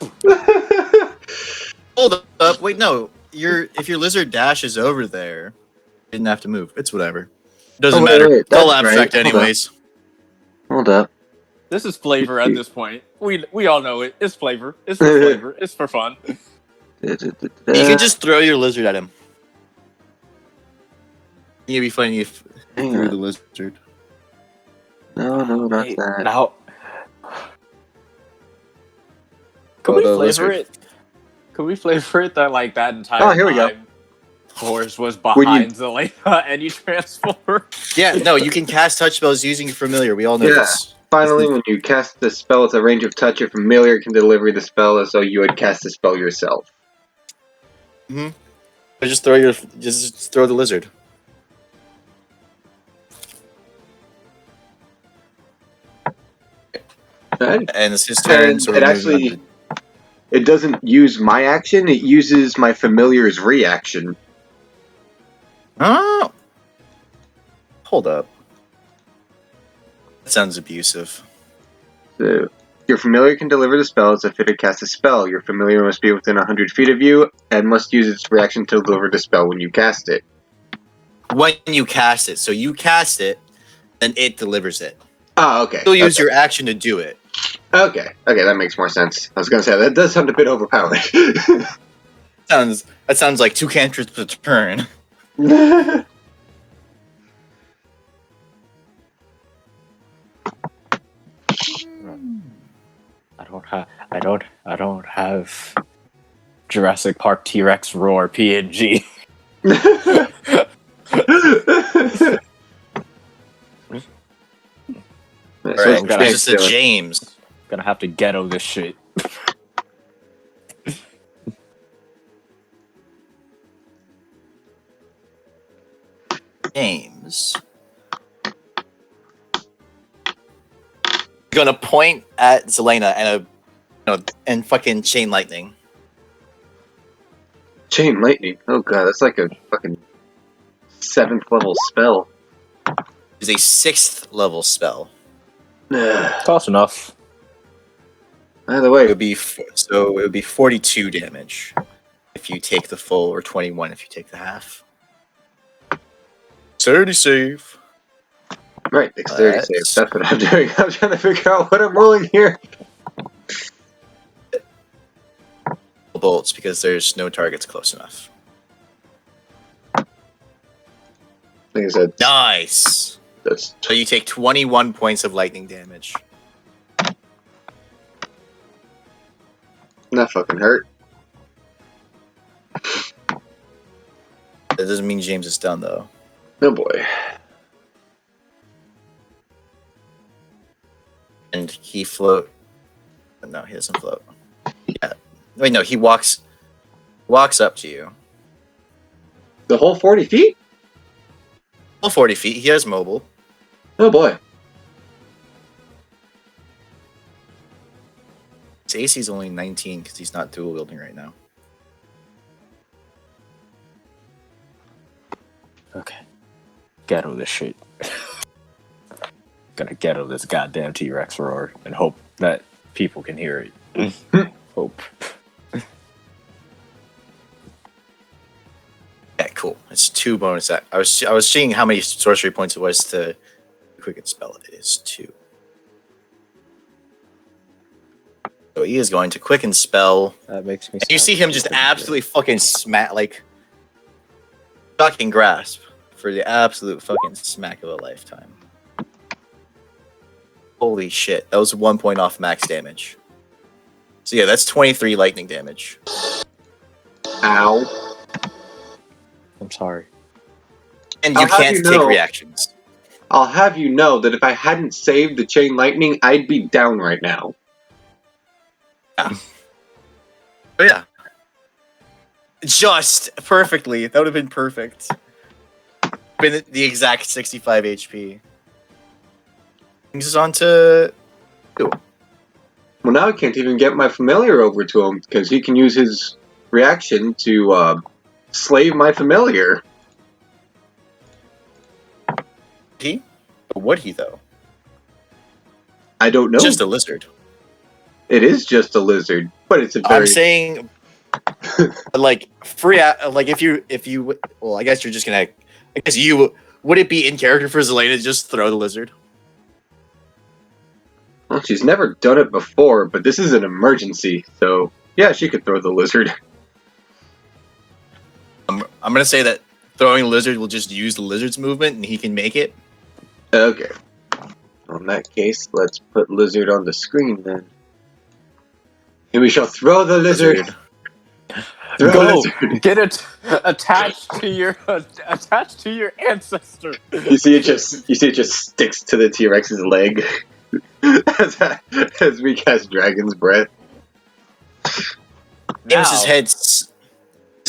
Hold up. Wait, no. If your lizard dashes over there, you didn't have to move. It's whatever. Doesn't matter. It's all abstract anyways.
Hold up.
This is flavor at this point. We all know it. It's flavor. It's for flavor. It's for fun.
You can just throw your lizard at him. It'd be funny if you threw the lizard.
No, not that.
Now, can we flavor it? Can we flavor it that like that entire
Oh, here we go.
Boris was behind Zelena and you transform?
Yeah, no, you can cast touch spells using familiar. We all know this.
Finally, when you cast the spell with a range of touch, your familiar can deliver the spell as though you had cast the spell yourself.
Mm-hmm. Just throw the lizard. And it's his turn.
And it doesn't use my action, it uses my familiar's reaction.
Oh! Hold up. That sounds abusive.
So, your familiar can deliver the spell as if it had cast a spell. Your familiar must be within 100 feet of you and must use its reaction to deliver the spell when you cast it.
When you cast it. So you cast it, then it delivers it.
Oh, okay.
You'll use your action to do it.
Okay, that makes more sense. I was going to say, that does sound a bit overpowered.
That sounds like 2 cantrips per turn.
I don't have Jurassic Park T-Rex roar PNG.
Alright,
gotta-
this is James.
Gonna have to ghetto this shit.
James. Gonna point at Zelena and fucking chain lightning.
Chain lightning. Oh god, that's like a fucking 7th level spell.
It's a 6th level spell.
Close enough.
By the way,
It would be 42 damage if you take the full, or 21 if you take the half. 30 save.
right, dexterity save. That's what I'm doing. I'm trying to figure out what I'm rolling here.
Bolts, because there's no targets close enough.
Like I said,
Nice.
that's
So you take 21 points of lightning damage.
not fucking hurt.
That doesn't mean James is done though.
Oh boy.
And he float. No, he doesn't float. Yeah. Wait, no, he walks up to you.
The whole 40 feet?
Well, 40 feet. He has mobile.
Oh boy.
His AC is only 19 because he's not dual wielding right now.
Okay. Ghetto this shit. Gonna ghetto this goddamn T-Rex roar and hope that people can hear it. Hope.
Yeah, cool. It's 2 bonus. I was seeing how many sorcery points it was to quicken spell. It is 2. So he is going to quicken spell.
That makes me.
And you see him just absolutely fucking smack, like shocking grasp for the absolute fucking smack of a lifetime. Holy shit! That was 1 point off max damage. So yeah, that's 23 lightning damage.
Ow.
I'm sorry.
And you
I'll have
can't
you
take
know-
reactions.
I'll have you know that if I hadn't saved the chain lightning, I'd be down right now.
But yeah. Just perfectly. That would have been perfect. Been the exact 65 HP. Brings us on to...
Well, now I can't even get my familiar over to him because he can use his reaction to slave my familiar.
He? But would he, though?
I don't know.
Just a lizard.
It is just a lizard, but it's a very...
I'm saying... like, if you... Well, I guess you're just gonna... I guess you... Would it be in character for Zelena to just throw the lizard?
Well, she's never done it before, but this is an emergency, so yeah, she could throw the lizard.
I'm gonna say that throwing the lizard will just use the lizard's movement, and he can make it.
Okay. Well, in that case, let's put lizard on the screen then. And we shall throw the lizard. Throw
Go
lizard.
get it attached to your ancestor.
You see it just sticks to the T-Rex's leg as we cast Dragon's Breath.
James, his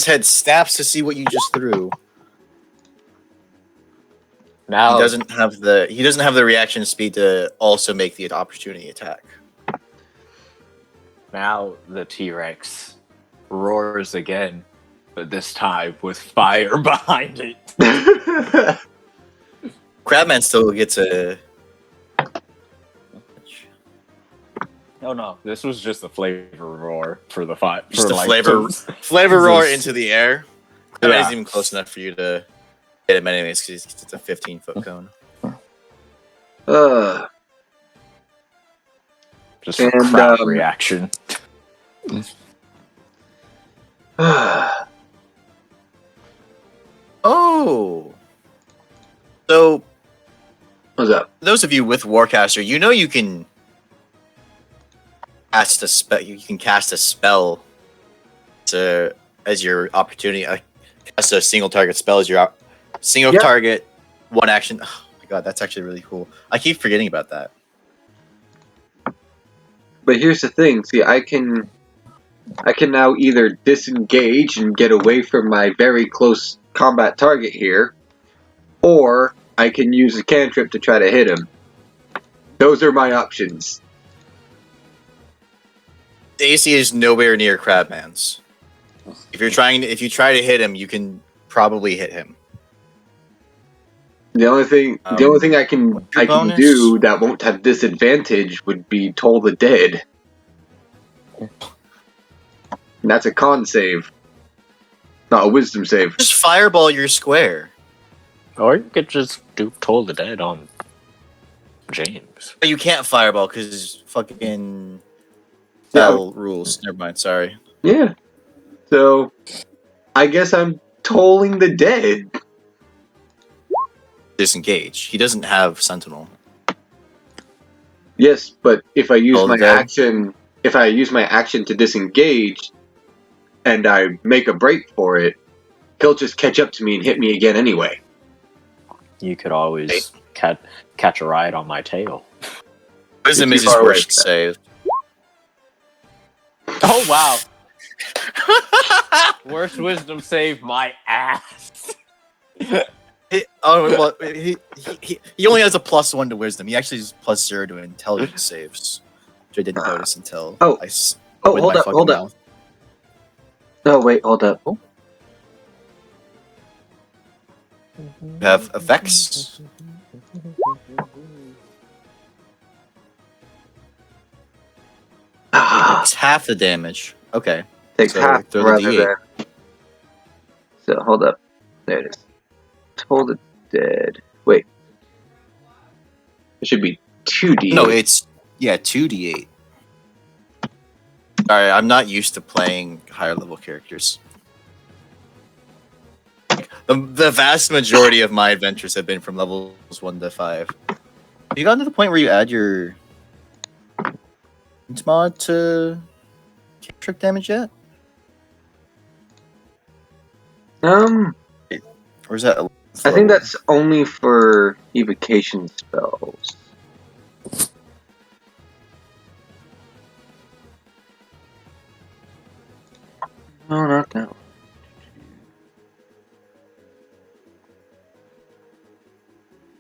head snaps to see what you just threw.
Now
He doesn't have the reaction speed to also make the opportunity attack.
Now the T-Rex roars again, but this time with fire behind it.
Crabman still gets a...
Oh no, this was just a flavor roar for the fight.
Just a flavor roar into the air. Crabman
Yeah.
isn't even close enough for you to hit him anyways, because it's a 15-foot cone.
Just a
And,
crowd reaction.
Oh. So,
What's up?
those of you with Warcaster, you know you can cast a spell. You can cast a spell to as your opportunity. Cast a single target spell as your single
Yep.
target, one action. Oh my god, that's actually really cool. I keep forgetting about that.
But here's the thing. See, I can now either disengage and get away from my very close combat target here, or I can use a cantrip to try to hit him. Those are my options.
The AC is nowhere near Crabman's. If you try to hit him, you can probably hit him.
The only thing I can
bonus?
do that won't have disadvantage would be Toll the Dead. And that's a con save, not a wisdom save.
Just fireball your square.
Or you could just do Toll the Dead on James.
But you can't fireball because fucking spell rules. Never mind. Sorry.
Yeah. So, I guess I'm tolling the dead.
Disengage. He doesn't have Sentinel.
Yes, but if I use
Toll the
my
dead?
action to disengage, and I make a break for it, he'll just catch up to me and hit me again anyway.
You could always catch a ride on my tail.
Wisdom
Too
is his
far away
worst
from
save.
Oh wow! Worst wisdom save, my ass.
He only has a +1 to wisdom. He actually has +0 to intelligence saves, which I didn't notice until
Oh.
I
Oh,
opened
hold
my
up,
fucking
hold up.
mouth.
Oh, wait, hold up.
You have effects. It's half the damage. Okay.
Takes
So,
half
throw the
rather
D8.
than. So, hold up. There it is. Toll the Dead. Wait. It should be 2D.
No, it's 2d8. Sorry, I'm not used to playing higher level characters. The vast majority of my adventures have been from levels 1 to 5. Have you gotten to the point where you add your mod to trick damage yet?
Um,
Or is that
I think that's only for evocation spells. No, not that one.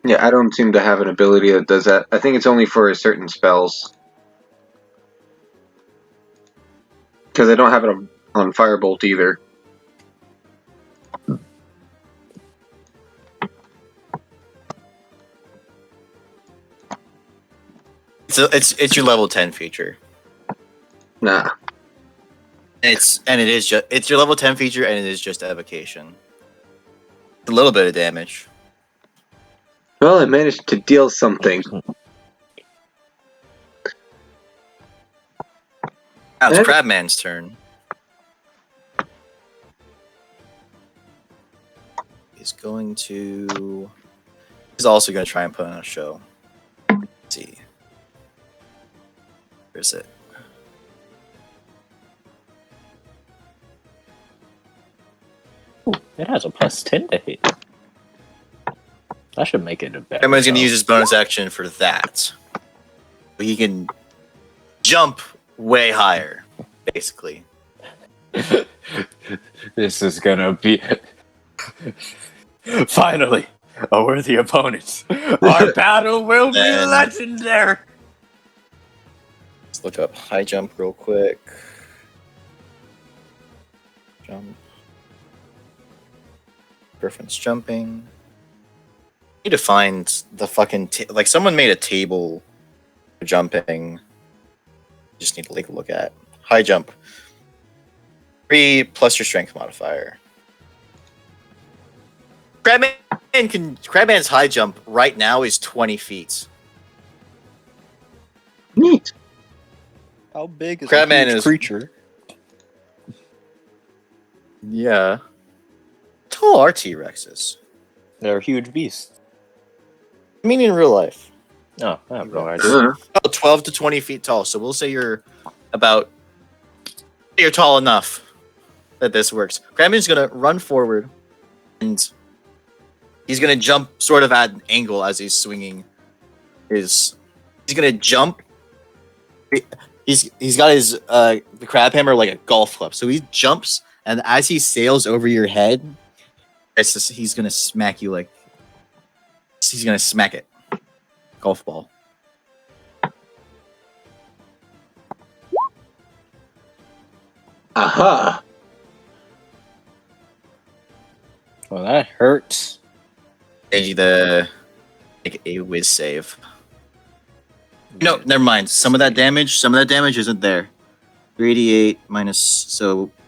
Yeah, I don't seem to have an ability that does that. I think it's only for certain spells. Because I don't have it on Firebolt either.
It's your level 10 feature.
Nah.
It's your level 10 feature, and it is just evocation. A little bit of damage.
Well, I managed to deal something.
Now it's
Eh?
Crabman's turn. He's also going to try and put on a show. Let's see. Where's it?
It has a +10 to hit. That should make it a better.
Everyone's going to
show.
use his bonus action for that. But he can jump way higher, basically.
This is gonna be finally a worthy opponent. Our battle will be
And-
legendary.
Let's look up high jump real quick. Jump. Griffin's jumping. Need to find the fucking like someone made a table for jumping. Just need to take a look at high jump. 3 plus your strength modifier. Crabman's high jump right now is 20 feet.
Neat.
How big is
Crabman
a huge
is-
creature?
Yeah. Tall are T-Rexes?
They're huge beasts.
I mean, in real life.
No, I have no idea.
Uh,
Oh, 12 to 20 feet tall. So we'll say you're tall enough that this works. Crabman's gonna run forward, and he's gonna jump sort of at an angle as he's swinging his. He's gonna jump. He's got his the crab hammer like a golf club. So he jumps, and as he sails over your head, he's gonna smack you like. He's gonna smack it. Golf ball.
Aha!
Well, that hurts.
Need you to make a whiz save. No, never mind. Some of that damage isn't there. 388 minus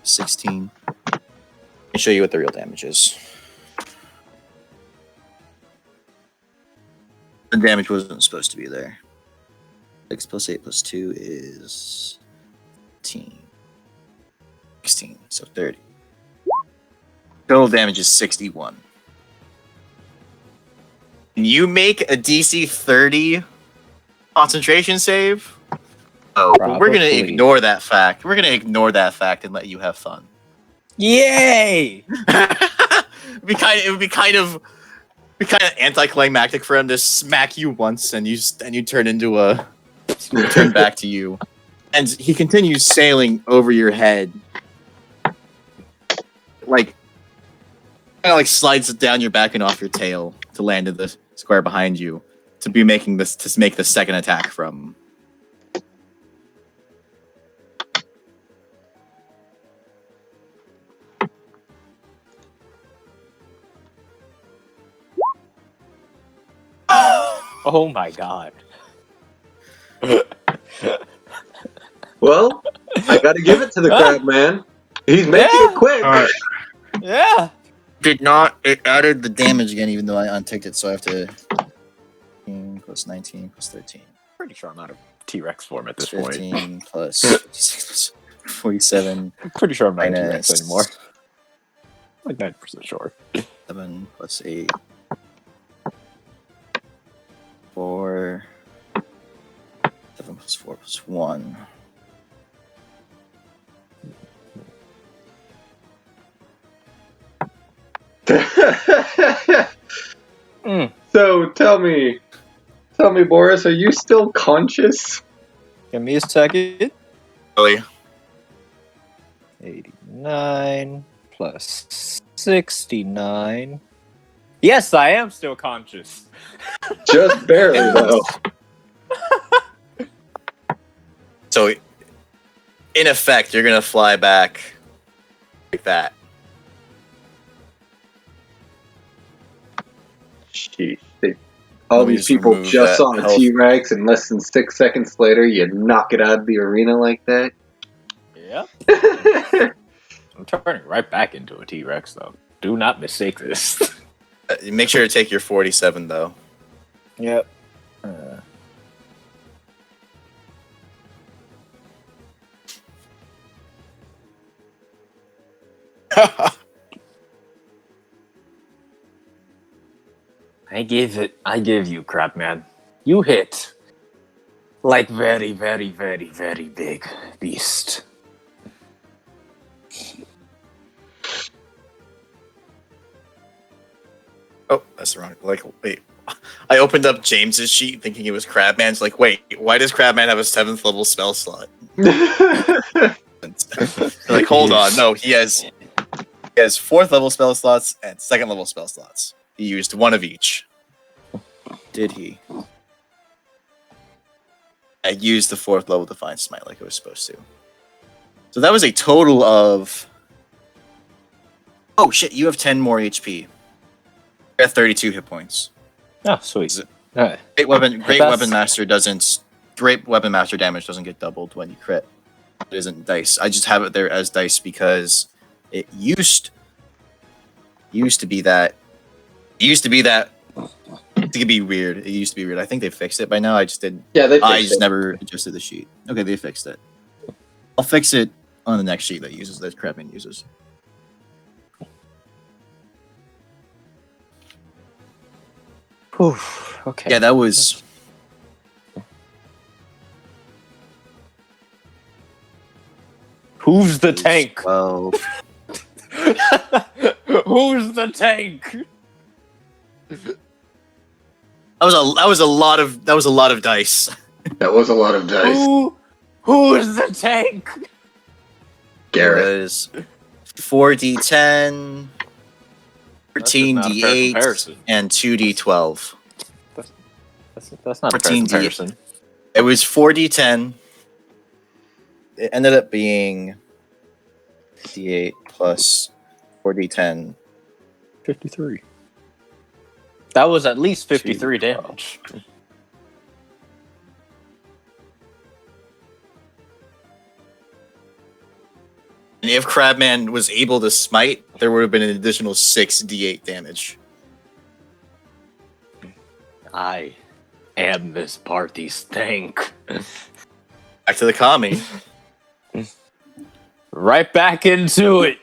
16. Let me show you what the real damage is. The damage wasn't supposed to be there. 6 plus 8 plus 2 is 15. 16, so 30. Total damage is 61. Can you make a DC 30 concentration save? Oh, but we're gonna
Probably.
ignore that fact. We're gonna ignore that fact and let you have fun.
Yay!
It would be kind of anticlimactic for him to smack you once and you turn into a turn back to you, and he continues sailing over your head, like kind of like slides it down your back and off your tail to land in the square behind you to make the second attack from.
Oh my god.
Well, I gotta give it to the crab man. He's making it quick.
Alright.
Yeah.
Did not. It added the damage again, even though I unticked it, so I have to. 15 plus 19 plus 13.
Pretty sure I'm out of T-Rex form at this
15
point.
plus 56 plus 47.
I'm pretty sure I'm not a
Minus
T-Rex anymore. Like 90% sure.
7 plus 8. 4. 7 plus 4 plus 1.
So tell me, Boris, are you still conscious?
Give me a second.
Really?
89 plus 69. Yes, I am still conscious.
Just barely, though.
So, in effect, you're gonna fly back like that.
Sheesh. All
Let me
these
just
people
remove
just
that
saw a
health.
T-Rex, and less than 6 seconds later, you knock it out of the arena like that.
Yep. I'm turning right back into a T-Rex, though. Do not mistake this.
Make sure to take your 47, though.
Yep. I give you crap, man. You hit like very, very, very, very big beast.
Oh, that's wrong. Like, wait. I opened up James's sheet thinking it was Crabman's. Like, wait, why does Crabman have a 7th level spell slot? Like, hold on. No, he has 4th level spell slots and 2nd level spell slots. He used one of each. Did he? I used the 4th level Divine Smite like I was supposed to. So that was a total of... Oh, shit, you have 10 more HP. You're at 32 hit points.
Oh, sweet.
Great Weapon
That's-
Master doesn't... Great Weapon Master damage doesn't get doubled when you crit. It isn't dice. I just have it there as dice because it used to be that... It could be weird. It used to be weird. I think they fixed it by now. I just didn't...
Yeah, they
I
fixed
just
it.
never adjusted the sheet. Okay, they fixed it. I'll fix it on the next sheet that Crabman uses.
Whew, okay.
Yeah, that was.
Who's the tank?
12.
Who's the tank?
That was a lot of dice.
That was a lot of dice.
Who's the tank?
Garrett.
It was 4d10,
That's just not a fair
13d8,
comparison.
and 2d12.
That's not a fair
14D.
comparison.
It was 4d10. It ended up being d8 plus 4d10.
53. That was at least 53 damage.
And if Crabman was able to smite, there would have been an additional 6d8 damage.
I am this party's tank.
Back to the commie.
Right back into it.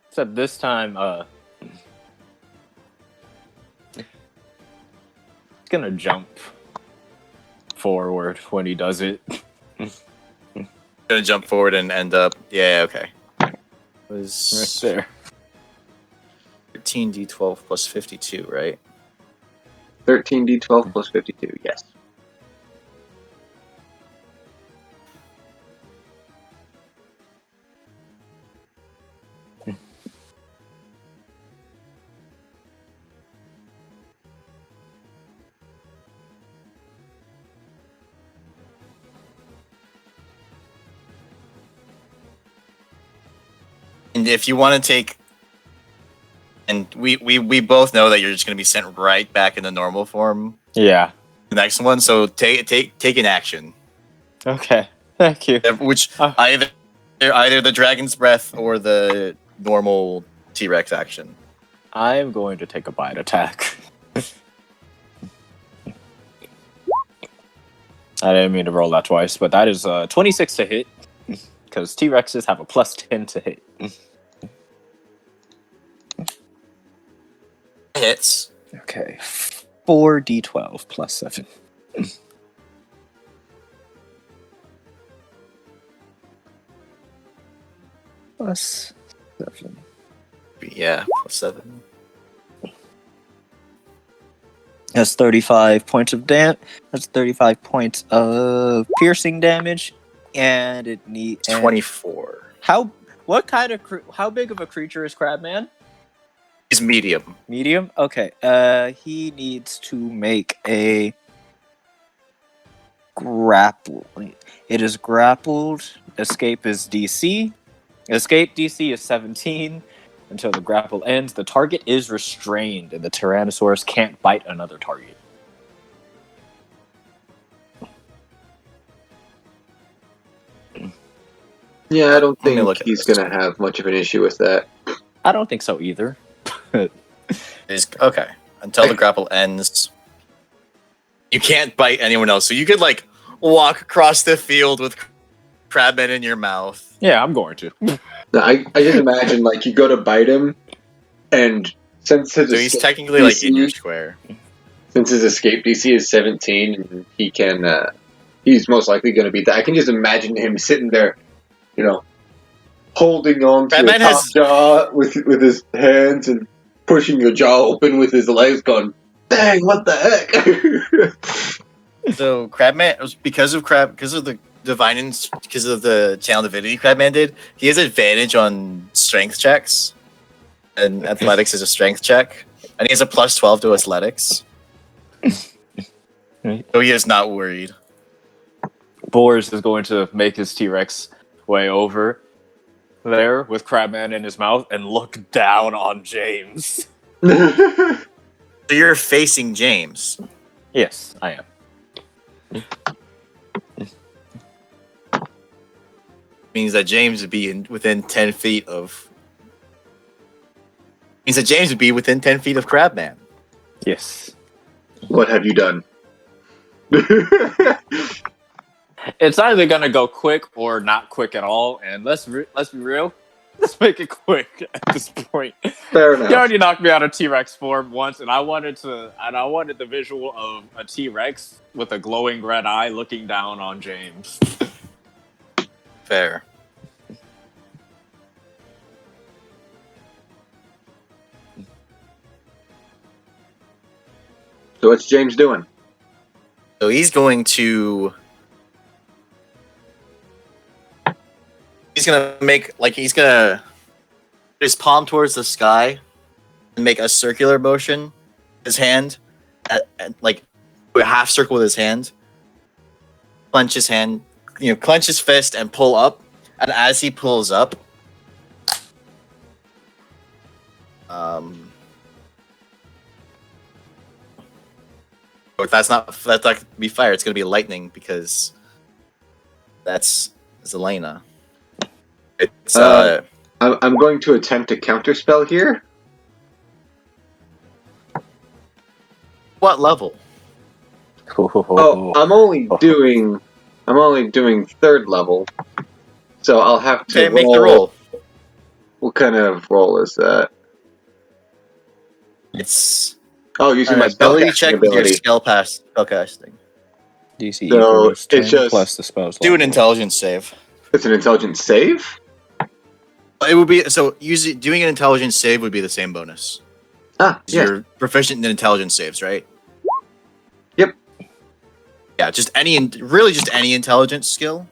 Except this time, it's gonna jump forward when he does it.
Gonna jump forward and end up. Yeah, okay. It was
Right there.
13d12 plus 52, right?
13d12 plus 52, yes.
And if you want to take, and we both know that you're just going to be sent right back into normal form.
Yeah.
The next one, so take an action,
Okay. Thank you.
which either the dragon's breath or the normal T-Rex action.
I am going to take a bite attack. I didn't mean to roll that twice, but that is 26 to hit. Because T-Rexes have a plus 10 to hit.
Hits.
Okay. 4d12 plus 7. Plus 7.
Yeah, plus 7.
That's 35 points of That's 35 points of piercing damage, and it needs
24.
How big of a creature is Crabman?
He's medium.
Medium. Okay. He needs to make a grapple. It is grappled. Escape is DC. Escape DC is 17. Until the grapple ends, the target is restrained, and the Tyrannosaurus can't bite another target.
Yeah, I don't
Let me
think
look at
he's
this.
going to have much of an issue with that.
I don't think so either.
Okay. Until the grapple ends, you can't bite anyone else. So you could walk across the field with Crabman in your mouth.
Yeah, I'm going to.
Now, I just imagine, you go to bite him, and since his
So he's
escape
technically
DC
in your square.
Since his escape DC is 17, and he can, he's most likely going to beat that. I can just imagine him sitting there, holding on to
Batman
the top jaw with his hands and pushing the jaw open with his legs, going, "Dang, what the heck?"
So Crabman, because of the channel divinity Crabman did, he has advantage on strength checks, and athletics is a strength check, and he has a plus 12 to athletics. So he is not worried.
Boris is going to make his T-Rex way over there with Crabman in his mouth and look down on James.
So you're facing James.
Yes, I am.
Means that James would be within 10 feet of. Means that James would be within 10 feet of Crabman.
Yes.
What have you done?
It's either gonna go quick or not quick at all, and let's be real. Let's make it quick at this point.
Fair enough.
You already knocked me out of T-Rex form once, and I wanted the visual of a T-Rex with a glowing red eye looking down on James.
Fair.
So what's James doing?
So he's going to. He's gonna he's gonna put his palm towards the sky and make a circular motion. His hand, like a half circle with his hand. Clench his hand, clench his fist and pull up. And as he pulls up, but that's not gonna be fire. It's gonna be lightning because that's Zelena. It's
I'm going to attempt a counterspell here.
what level?
Oh, I'm only doing third level, so I'll have to
Okay, make the roll.
What kind of roll is that?
It's
Using
an
my
ability
spellcasting
check with your
ability.
spellcasting.
DC
So,
equals
it's
10
just-
plus the spell's
Do an
level.
intelligence save.
It's an intelligence save.
It would be doing an intelligence save would be the same bonus.
Yeah.
You're proficient in intelligence saves, right?
Yep.
Yeah, just any intelligence skill.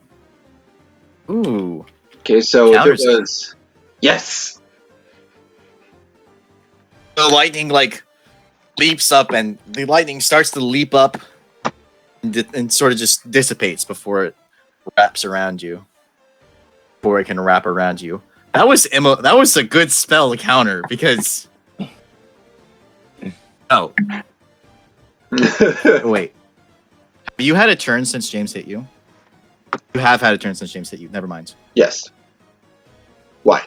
Ooh.
Okay, so it
Counters it.
was yes.
The lightning leaps up, and the lightning starts to leap up, and sort of just dissipates before it wraps around you. Before it can wrap around you. That was a good spell to counter because. Oh wait, have you had a turn since James hit you? You have had a turn since James hit you. Never mind.
Yes. Why?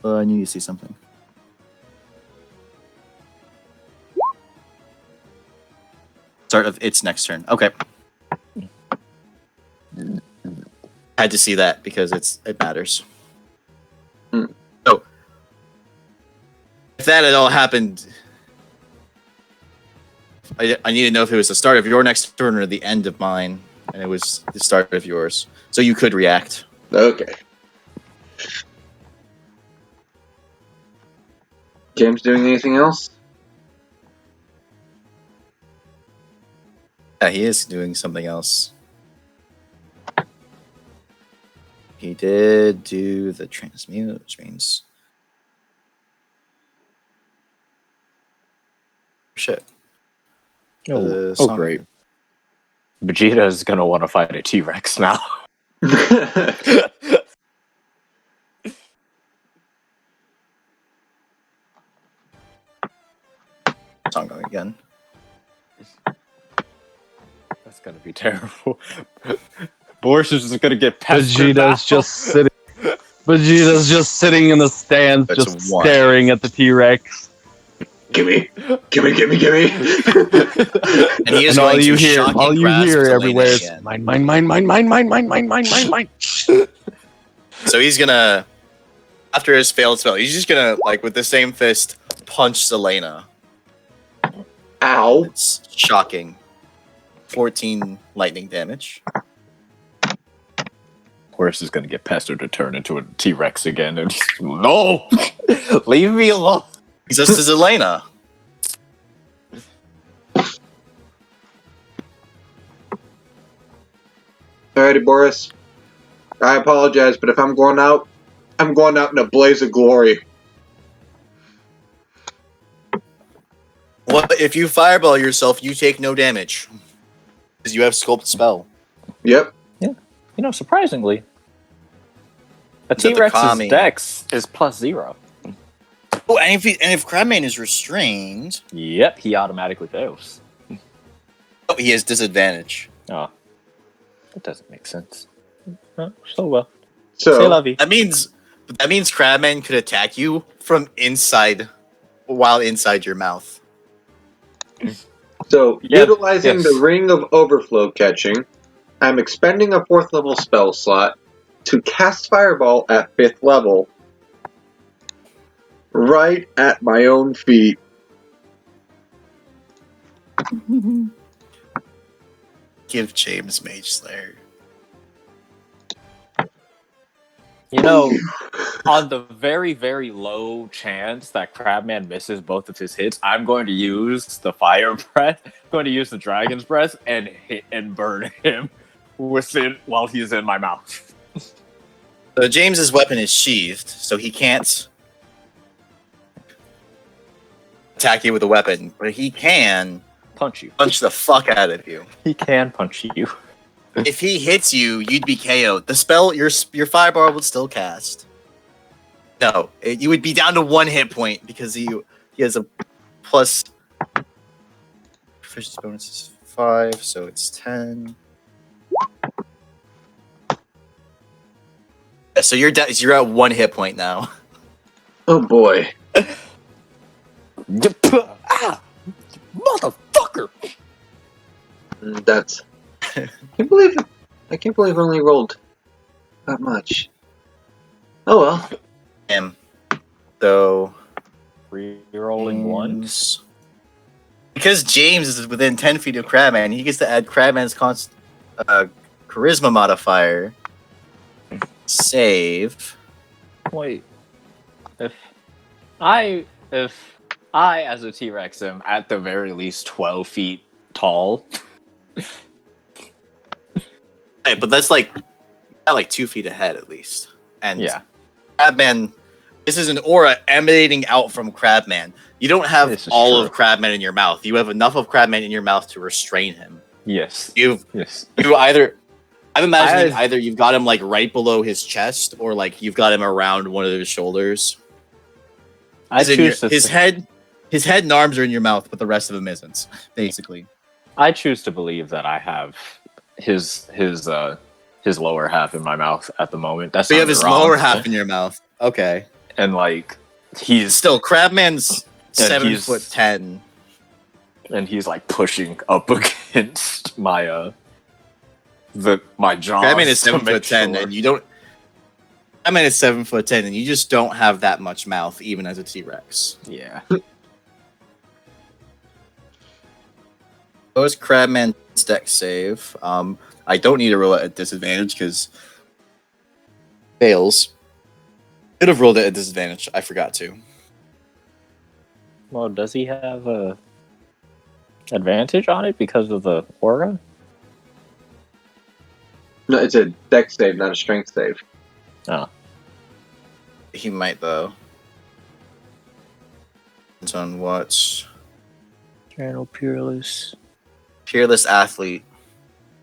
I need to see something. Start of its next turn. Okay. Had to see that because it matters. So, if that had all happened, I need to know if it was the start of your next turn or the end of mine, and it was the start of yours. So you could react.
Okay. James doing anything else?
Yeah, he is doing something else. He did do the transmute, which means shit.
Oh,
song-
great. Vegeta is gonna want to fight a T-Rex now.
Song going again.
That's gonna be terrible. Boris is just gonna get pestered now.
Vegeta's just sitting in the stands,
That's
just
one.
staring at the T-Rex.
gimme.
And he is
And all
going
you
to
hear,
shock
all
and
you
grasp
hear
Zelena
everywhere is
again.
mine, mine, mine, mine, mine, mine, mine, mine, mine, mine, mine.
So he's gonna, after his failed spell, he's just gonna, with the same fist, punch Zelena.
Ow.
It's shocking. 14 lightning damage.
Boris is gonna get pestered to turn into a T-Rex again, and he's, no, leave me alone.
He's just to Zelena.
Alrighty, Boris. I apologize, but if I'm going out in a blaze of glory.
Well, if you fireball yourself, you take no damage. Because you have sculpt spell.
Yep.
Surprisingly, a
Is that the
T-Rex's
Kami?
dex is +0.
Oh, and if Crabman is restrained,
Yep, he automatically fails.
he has disadvantage.
Oh, that doesn't make sense. So well.
So
C'est la vie.
That means Crabman could attack you from inside, while inside your mouth.
utilizing
yes.
the Ring of Overflow catching, I'm expending a 4th level spell slot to cast Fireball at 5th level right at my own feet.
Give James Mage Slayer.
You know, on the very, very low chance that Crabman misses both of his hits, I'm going to use the Fire Breath, going to use the Dragon's Breath, and hit and burn him while he's in my mouth.
So James's weapon is sheathed, so he can't attack you with a weapon, but he can
Punch you.
punch the fuck out of you.
He can punch you.
If he hits you, you'd be KO'd. The spell, your fireball would still cast. No, you would be down to 1 hit point because he has a plus. Proficiency bonus is 5, so it's 10. Yeah, so you're at 1 hit point now.
Oh boy.
Motherfucker!
That's. I can't believe I only rolled that much. Oh well.
So
Rerolling once.
because James is within 10 feet of Crabman, he gets to add Crabman's charisma modifier. Save.
Wait. If I as a T-Rex am at the very least 12 feet tall.
Hey, but that's like 2 feet ahead at least. And
Yeah.
Crabman, this is an aura emanating out from Crabman. You don't have
This is
all
true.
of Crabman in your mouth. You have enough of Crabman in your mouth to restrain him.
Yes.
You
Yes.
either. I'm imagining
I-
either you've got him like right below his chest, or like you've got him around one of his shoulders.
I
As in
choose
his head and arms are in your mouth, but the rest of him isn't. Basically,
I choose to believe that I have his lower half in my mouth at the moment. That's
so you
not
have his
wrong.
lower half in your mouth. Okay,
and like he's
still Crabman's
And he's-
7'10".
and he's like pushing up against my my jaw.
Crabman is 7'10", and you don't. Crabman is 7'10", and you just don't have that much mouth, even as a T-Rex.
Yeah.
Those Crabman's deck save. I don't need to roll it at disadvantage because fails. Could have rolled it at disadvantage. I forgot to.
Well, does he have a advantage on it because of the aura?
No, it's a dex save, not a strength save.
Oh.
He might though. Depends on what's
Channel Peerless.
Peerless Athlete.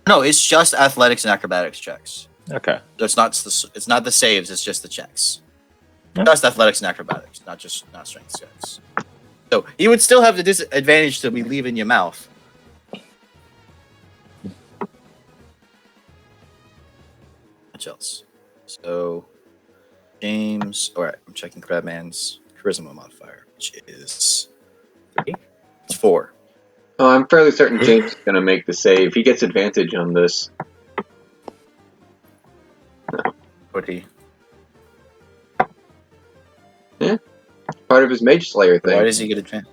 No, it's just athletics and acrobatics checks.
Okay.
So it's not the saves. It's just the checks.
Yeah.
Just athletics and acrobatics, not strength checks. So you would still have the disadvantage to be leaving your mouth. Much else? So James. All right, I'm checking Crabman's charisma modifier, which is 3. It's 4.
Oh, I'm fairly certain James is going to make the save. He gets advantage on this.
Would he?
Part of his Mage Slayer thing.
Why does he get advantage?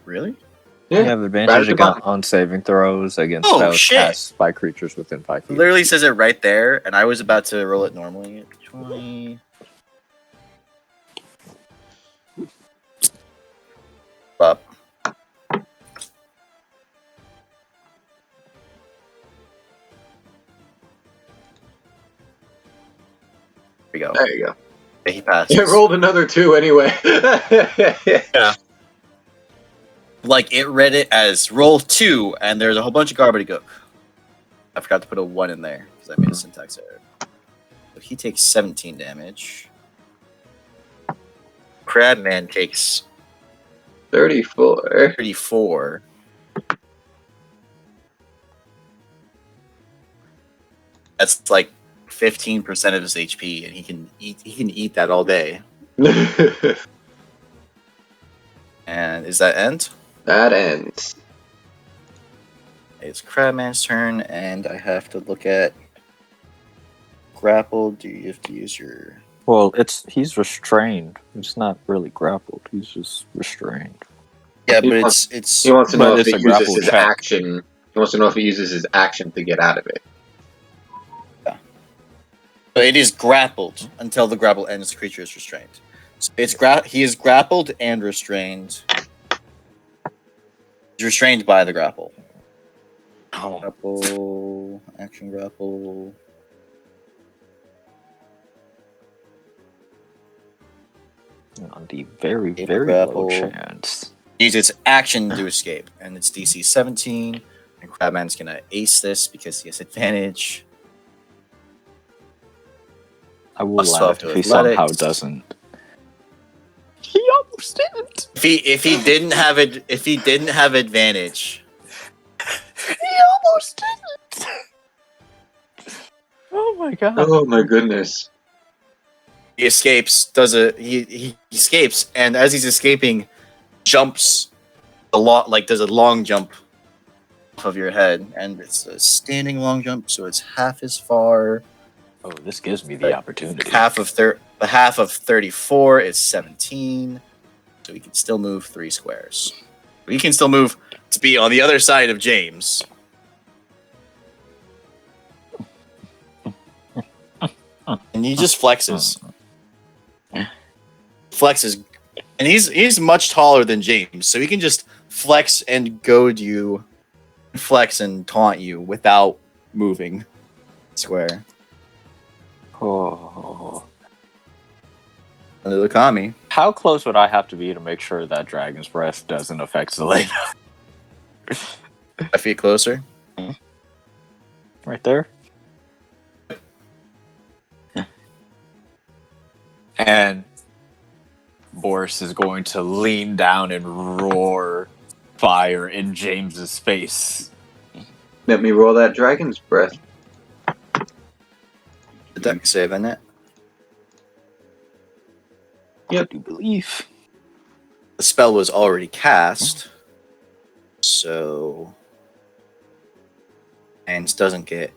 Really?
Yeah.
You have
Right
advantage
at the
against
bottom.
on saving throws against
Oh,
spells
shit.
cast by creatures within 5
It
feet.
literally says it right there, and I was about to roll it normally. 20. Up. Here we go.
There you go.
Yeah, he passes.
It rolled another 2 anyway.
Like, it read it as roll 2, and there's a whole bunch of garbage go. I forgot to put a 1 in there, because I made a syntax error. So he takes 17 damage. Crabman takes
34.
34. That's like 15% of his HP, and he can eat that all day. And is that end?
That ends.
It's Crabman's turn, and I have to look at grappled, do you have to use your...
Well, he's restrained. He's not really grappled. He's just restrained.
Yeah,
He
but
wants-
it's
He wants to
But
know if
it's
he
a
uses
grapple
his
check.
action. He wants to know if he uses his action to get out of it.
so it is grappled until the grapple ends. The creature is restrained. So he is grappled and restrained. He's restrained by the grapple.
Oh.
Grapple, action grapple.
On the very,
Escape
very
grapple.
low chance.
Use its action to escape, and it's DC 17. And Crabman's gonna ace this because he has advantage.
I will
Plus 12
laugh
to
if he
athletics.
somehow doesn't. He almost didn't.
If he didn't have advantage,
He almost didn't. Oh my god.
Oh my goodness.
he escapes. He escapes, and as he's escaping, jumps a lot. Like does a long jump off of your head, and it's a standing long jump, so it's half as far.
Oh, this gives me the opportunity.
Half of 34 is 17, so we can still move 3 squares. We can still move to be on the other side of James. And he just flexes. Flexes, and he's much taller than James, so he can just flex and goad you, flex and taunt you without moving square.
Oh.
Under the Kami.
How close would I have to be to make sure that Dragon's Breath doesn't affect Zelena?
5 feet closer.
Right there. And Boris is going to lean down and roar fire in James's face.
Let me roll that dragon's breath.
The deck save in it.
I do believe.
The spell was already cast, so and doesn't get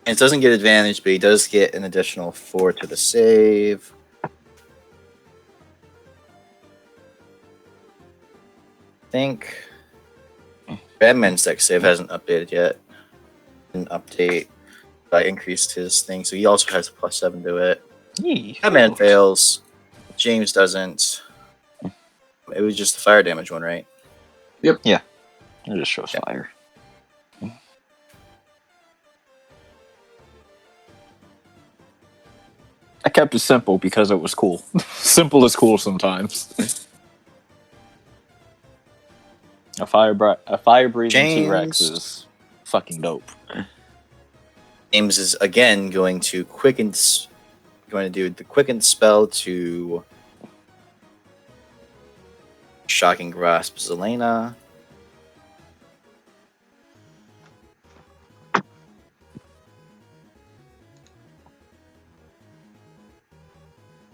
advantage, but he does get an additional 4 to the save. I think Batman's deck save hasn't updated yet. Didn't update. I increased his thing, so he also has a +7 to it. Batman fails. James doesn't. It was just the fire damage one, right?
It just shows fire. I kept it simple because it was cool. Simple is cool sometimes. A fire breathing
James.
T-Rex is fucking dope.
James is again going to do the quicken spell to shocking grasp Zelena.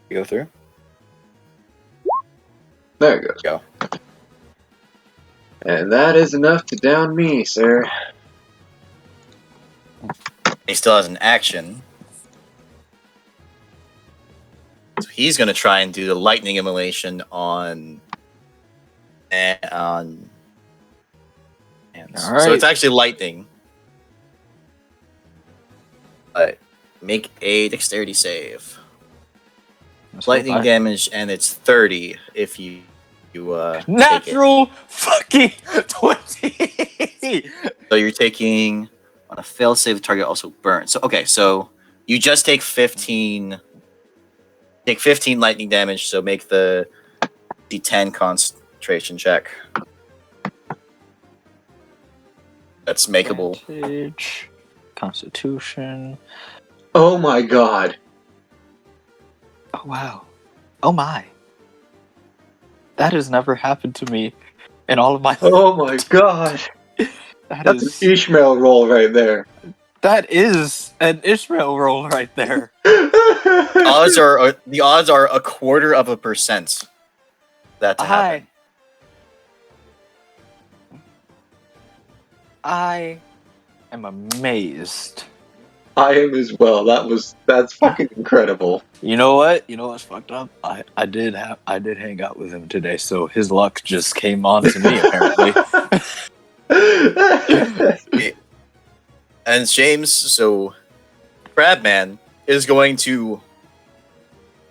You go through.
There it goes.
Go.
And that is enough to down me, sir.
He still has an action. So he's going to try and do the lightning immolation on. All right. So it's actually lightning. But make a dexterity save. Lightning damage, and it's 30 if you
natural fucking 20.
So you're taking on a fail save, the target also burns. So okay, so you just take 15. Take 15 lightning damage. So make the D10 concentration check. That's makeable.
Advantage, Constitution.
Oh my god.
Oh wow. Oh my. That has never happened to me in all of my
Oh my god. That's an Ishmael roll right there.
That is an Ishmael roll right there.
The odds are 0.25% that to happen.
I am amazed
I am as well. That's fucking incredible.
You know what? You know what's fucked up? I did hang out with him today, so his luck just came on to me apparently.
And James, so Crabman is going to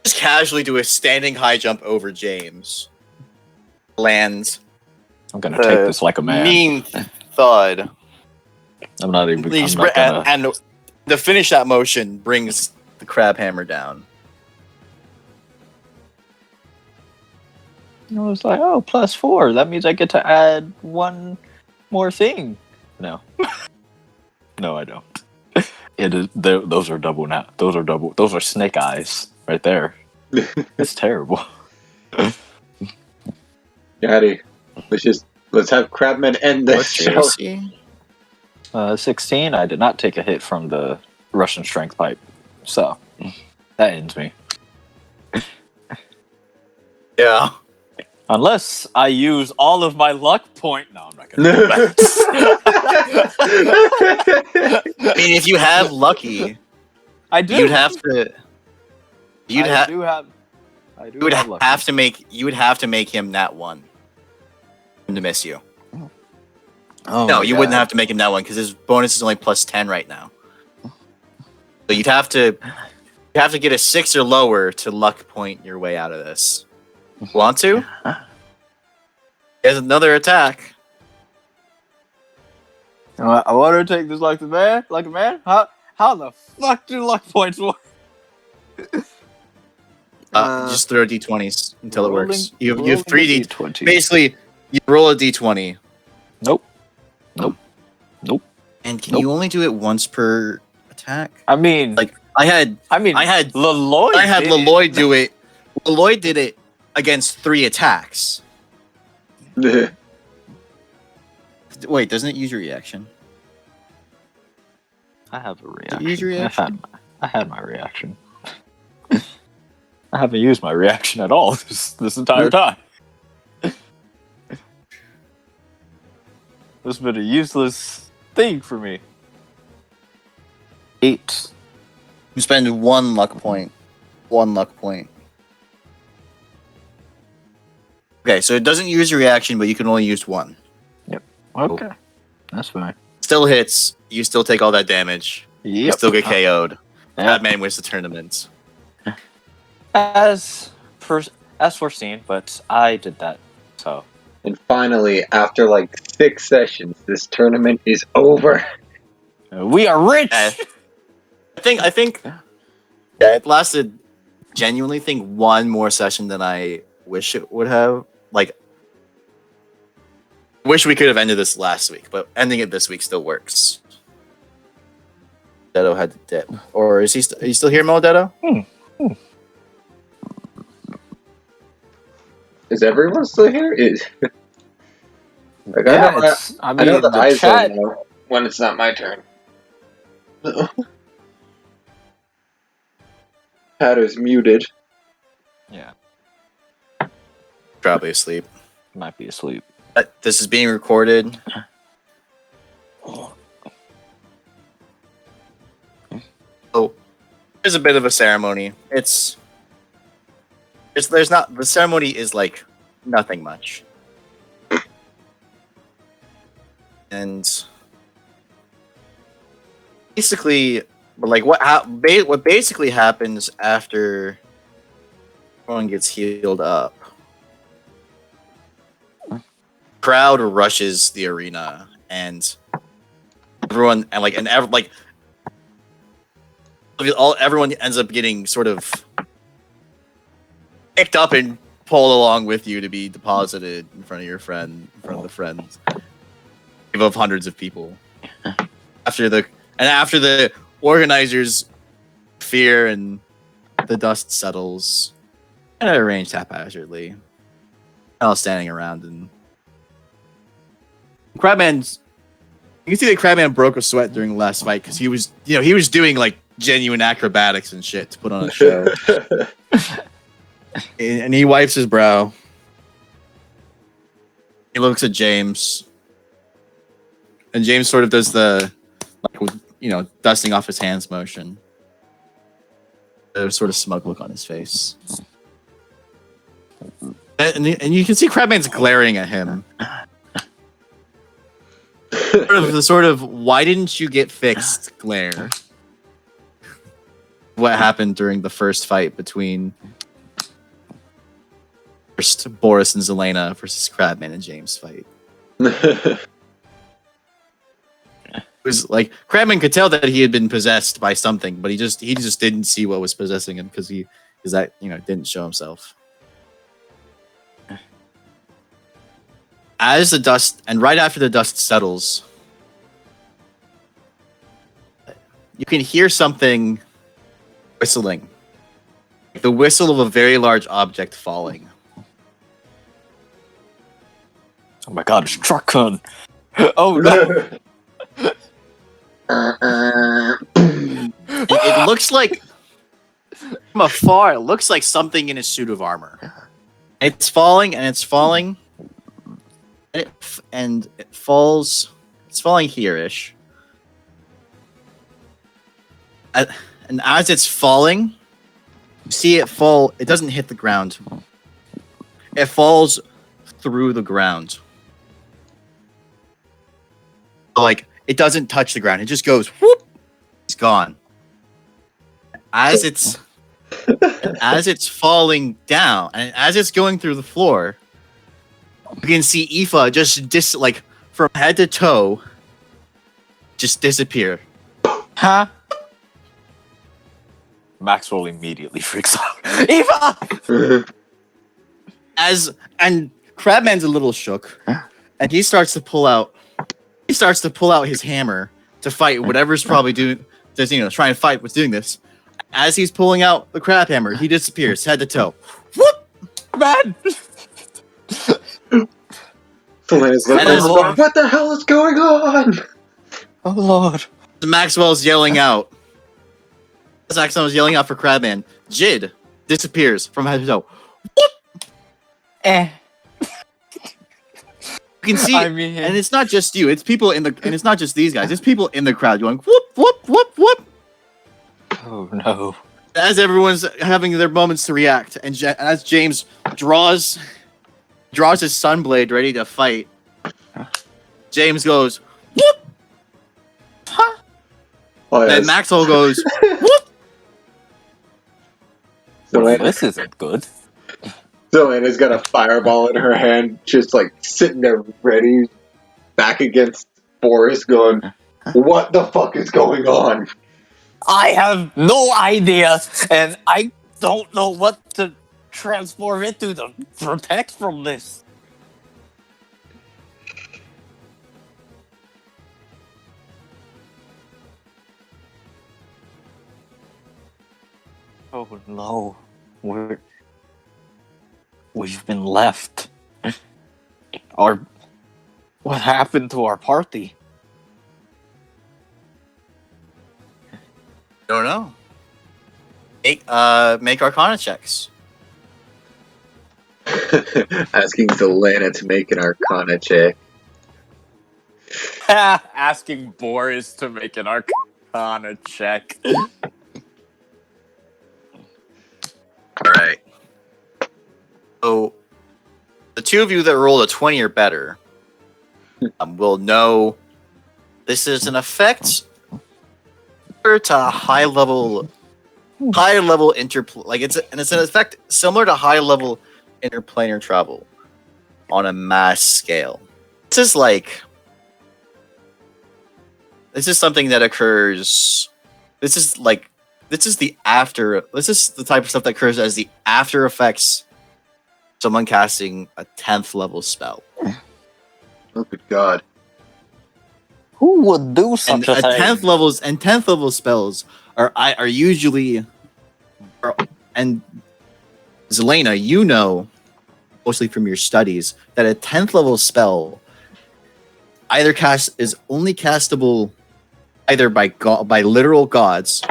just casually do a standing high jump over James. Lands.
I'm gonna take this like a man.
Mean thud.
I'm not even.
He's-
I'm not gonna,
and to finish that motion brings the crab hammer down.
I was like, oh, +4. That means I get to add one more thing. No, no, I don't. It is. Those are double now. Those are double. Those are snake eyes right there. It's terrible.
Daddy, let's have Crabman end this show.
AC?
16. I did not take a hit from the Russian strength pipe, so that ends me.
Yeah.
Unless I use all of my luck point. No, I'm not gonna do that.
I mean, if you have lucky,
I do.
you'd have to. You'd
I
have.
do have. I do
You would
have luck.
have to make. You would have to make him that one. To miss you.
Oh
No,
my
you
God.
wouldn't have to make him that one because his bonus is only +10 right now. So you'd have to. You have to get a 6 or lower to luck point your way out of this. Want to? There's another attack.
I want to take this like a man. Like a man. How the fuck do luck points work?
Just throw d20s until it works. You have
rolling
3
D20.
Basically, you roll a d20.
Nope.
And can
Nope.
you only do it once per attack?
I mean,
Like I had
Leloy. did it.
Leloy do it. Leloy did it against 3 attacks. Wait, doesn't it use your reaction?
I have a
Did
reaction.
you use your reaction?
I had my reaction. I haven't used my reaction at all this entire time. This has been a useless thing for me. 8.
You spend 1 luck point. 1 luck point. Okay, so it doesn't use your reaction, but you can only use 1.
Okay. That's fine.
Still hits. You still take all that damage. You
Yep.
still get KO'd.
Yeah.
Batman wins the tournament.
As foreseen, but I did that. So
And finally, after like 6 sessions, this tournament is over.
we are rich.
I think yeah, it lasted genuinely think 1 more session than I wish it would have. Like wish we could have ended this last week, but ending it this week still works. Dedo had to dip. Or is he are you still here, Mo Dedo?
Is everyone still here? Like,
Yeah,
I know the eyes
chat.
don't know when it's not my turn. Chat is muted.
Yeah,
Probably asleep.
might be asleep.
But this is being recorded. So there's a bit of a ceremony. There's not the ceremony is like nothing much. And basically, like what basically happens after everyone gets healed up, crowd rushes the arena, and everyone everyone ends up getting sort of picked up and pulled along with you to be deposited in front of your friend, in front of the friends of hundreds of people. After the organizers' fear and the dust settles, kind of arranged haphazardly, all standing around, and Crabman's. You can see that Crabman broke a sweat during the last fight because he was doing like genuine acrobatics and shit to put on a show. And he wipes his brow. He looks at James. And James sort of does the dusting off his hands motion. A sort of smug look on his face. And you can see Crabman's glaring at him. the sort of why didn't you get fixed glare. What happened during the first fight between Boris and Zelena versus Crabman and James fight. It was like Crabman could tell that he had been possessed by something, but he just didn't see what was possessing him because that didn't show himself. As the dust, and right after the dust settles, you can hear something whistling. The whistle of a very large object falling.
Oh my god, it's Truckun! Oh no!
It looks like, from afar, it looks like something in a suit of armor. It's falling, and it's falling, and it falls. It's falling here-ish. And as it's falling, you see it fall. It doesn't hit the ground. It falls through the ground. Like, it doesn't touch the ground. It just goes whoop. It's gone. As it's falling down, and as it's going through the floor, you can see Aoife just from head to toe, just disappear.
Huh? Maxwell immediately freaks out. Eva!
And Crabman's a little shook, and he starts to pull out his hammer to fight whatever's probably doing this, try and fight what's doing this. As he's pulling out the crab hammer, he disappears head to toe. Whoop!
Man!
What the hell is going on?
Oh lord.
Maxwell's yelling out. As Maxwell's yelling out for Crabman, Jid disappears from head to toe. Whoop! You can see, and it's not just you. It's people and it's not just these guys. It's people in the crowd going whoop whoop whoop whoop.
Oh no!
As everyone's having their moments to react, and as James draws his sunblade ready to fight, James goes whoop. Huh?
Oh, yes.
Then Maxwell goes whoop.
Well, this isn't good.
Zelena's got a fireball in her hand, just like sitting there ready, back against Boris, going, "What the fuck is going on?"
I have no idea, and I don't know what to transform into to protect from this. Oh no, we've been left. What happened to our party?
Don't know. Make Arcana checks.
Asking Zelena to make an Arcana check.
Asking Boris to make an Arcana check.
All right. So, the two of you that rolled a 20 or better will know this is an effect to high level it's an effect similar to high level interplanar travel on a mass scale. This is something that occurs. This is the type of stuff that occurs as the after effects someone casting a 10th level spell.
Oh, good God.
Who would do such a thing?
10th level spells are usually, and Zelena, mostly from your studies, that a 10th level spell is only castable either by literal gods,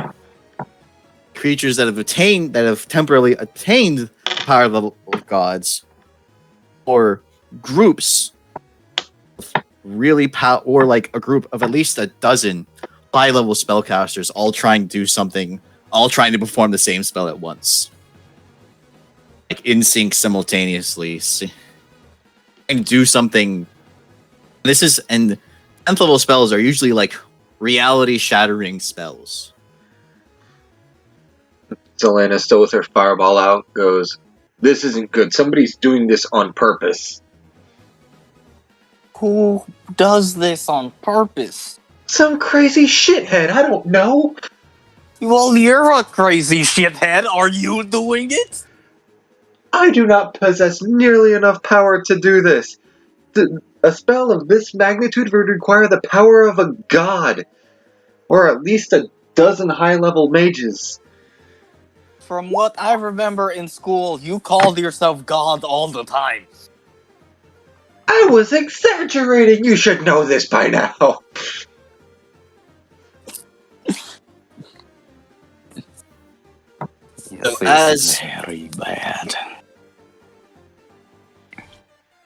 creatures that have temporarily attained power level of gods, or groups really or like a group of at least a dozen high-level spellcasters all trying to do something, all trying to perform the same spell at once. Like in sync simultaneously. And do something. This is, and 10th level spells are usually like reality-shattering spells.
Zelena, still with her fireball out, goes, "This isn't good. Somebody's doing this on purpose."
Who does this on purpose?
Some crazy shithead. I don't know.
Well, you're a crazy shithead. Are you doing it?
I do not possess nearly enough power to do this. A spell of this magnitude would require the power of a god, or at least a dozen high-level mages.
From what I remember in school, you called yourself God all the time.
I was exaggerating. You should know this by now.
Yes, it's very bad.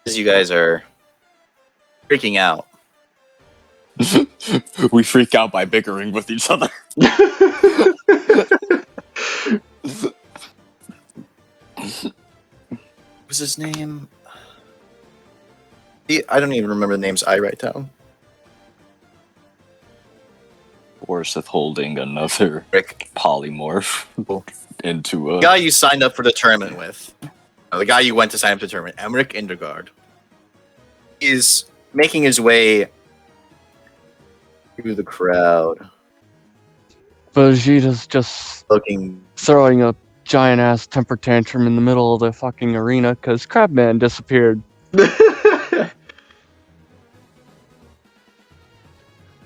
As you guys are freaking out.
We freak out by bickering with each other.
What's his name? I don't even remember the names I write down.
Worsith holding another
Rick.
polymorph into a...
The guy you signed up for the tournament with. The guy you went to sign up for the tournament, Emmerich Indergaard, is making his way through the crowd.
Vegeta's just
Looking...
throwing a giant ass temper tantrum in the middle of the fucking arena because Crabman disappeared.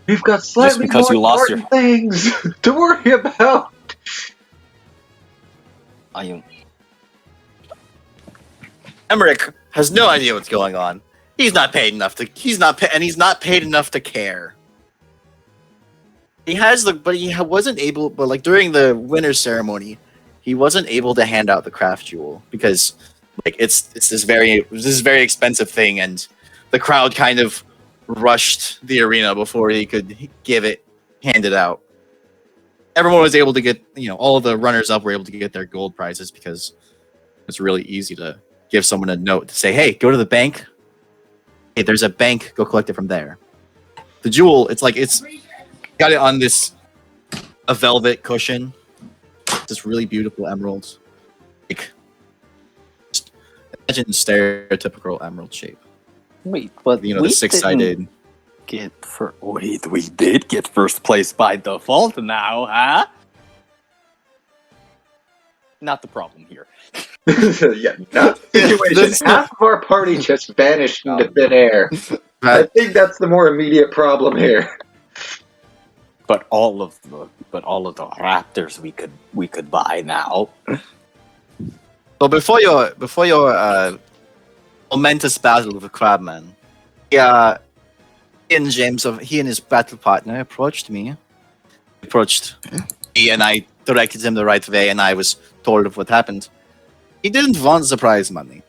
We've got slightly
because
more
you lost
important things to worry about.
I am...
Emmerich has no idea what's going on. He's not paid enough to... He's not paid enough to care. He has the... But he wasn't able... But like during the winner's ceremony, he wasn't able to hand out the craft jewel because like it's this very expensive thing, and the crowd kind of rushed the arena before he could hand it out. Everyone was able to get, all the runners up were able to get their gold prizes because it's really easy to give someone a note to say, hey, go to the bank. Hey, there's a bank, go collect it from there. The jewel, it's got it on a velvet cushion. This really beautiful emerald. Like, just imagine stereotypical emerald shape.
Wait, but
the six-sided.
We did get first place by default now, huh? Not the problem here.
Yeah, not the situation. Half of our party just vanished into thin air. I think that's the more immediate problem here.
But all of the raptors we could buy now.
So before your momentous battle with the Crabman, he and his battle partner approached me. Approached me, and I directed him the right way, and I was told of what happened. He didn't want the prize money.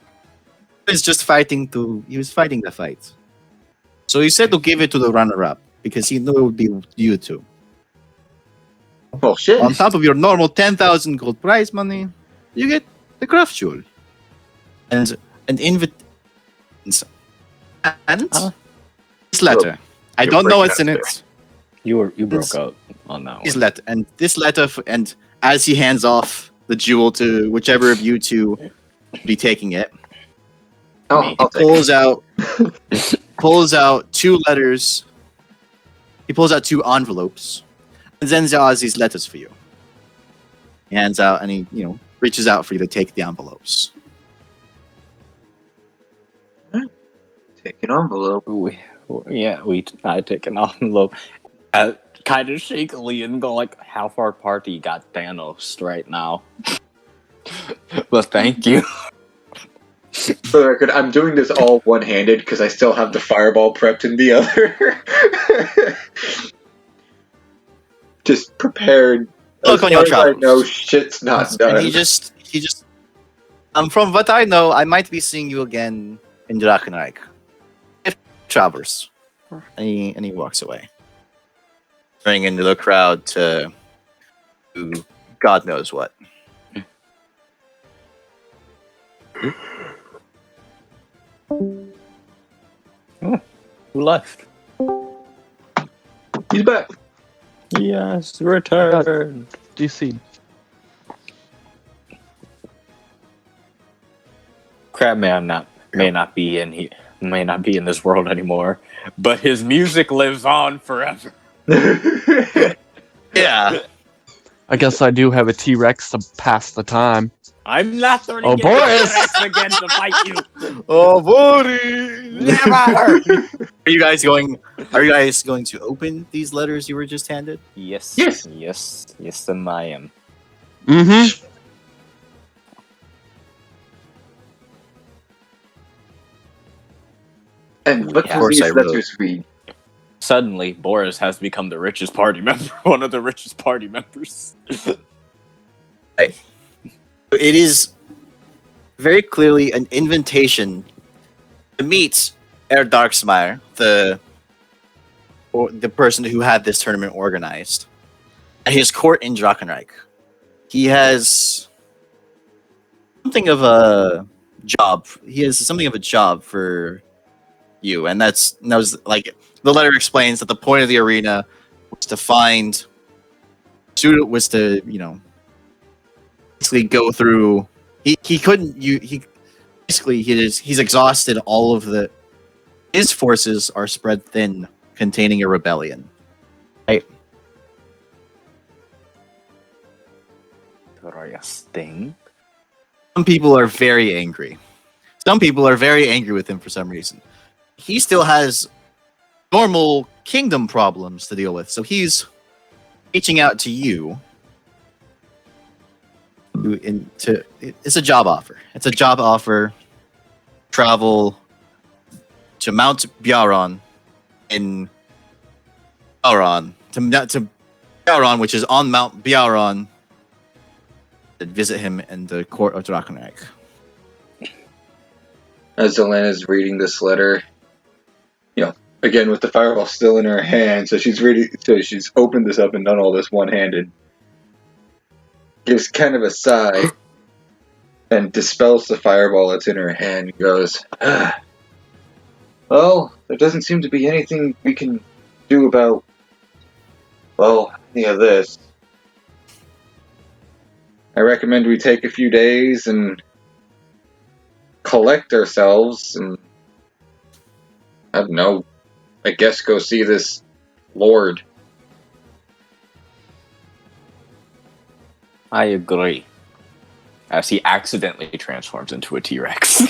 He was just fighting the fight. So he said to give it to the runner-up because he knew it would be you two.
Oh shit!
On top of your normal 10,000 gold prize money, you get the craft jewel and an this letter. I don't know what's in it.
You broke up on that
His
one.
letter, and this letter, and as he hands off the jewel to whichever of you two be taking it,
I'll
he pulls out 2 letters. He pulls out 2 envelopes, and then there are these letters for you. He hands out, and he reaches out for you to take the envelopes.
Take an envelope.
I take an envelope, kind of shakily, and go like, "How far apart do you got Thanos right now?" But thank you.
For the record, I'm doing this all one-handed because I still have the fireball prepped in the other. Just prepared.
Look on your travels.
No shit's not done.
And he just. From what I know, I might be seeing you again in Drachenreich. If Travers. And he walks away. turning into the crowd to do God knows what.
Who left?
He's back.
Yes, return.
DC.
Crab may not be in this world anymore, but his music lives on forever.
Yeah.
I guess I do have a T-Rex to pass the time.
I'm not turning
Oh,
into
Boris!
T-Rex again to fight you.
Oh, buddy!
Never.
Are you guys going to open these letters you were just handed?
Yes.
Yes.
Yes, then I am.
Mm-hmm.
And what
Of
do
course
these
I wrote.
letters read?
Suddenly, Boris has become the richest party member. One of the richest party members.
It is very clearly an invitation to meet Herr Darksmire, the person who had this tournament organized, at his court in Drakenreich. He has something of a job. He has something of a job for you, and that was like the letter explains that the point of the arena was to find basically go through. He couldn't. He basically he's exhausted all of his forces are spread thin, containing a rebellion. Right.
Interesting.
Some people are very angry. Some people are very angry with him for some reason. He still has normal kingdom problems to deal with, so he's reaching out to you. It's a job offer. It's a job offer. Travel to Mount Biaron in Biaron to Biaron, which is on Mount Biaron. To visit him in the court of Drakenreich.
As Elena's reading this letter, again with the fireball still in her hand, so she's opened this up and done all this one-handed. Gives kind of a sigh and dispels the fireball that's in her hand and goes, well, there doesn't seem to be anything we can do about, any of this. I recommend we take a few days and collect ourselves and, I don't know, I guess go see this lord.
I agree. As he accidentally transforms into a T-Rex.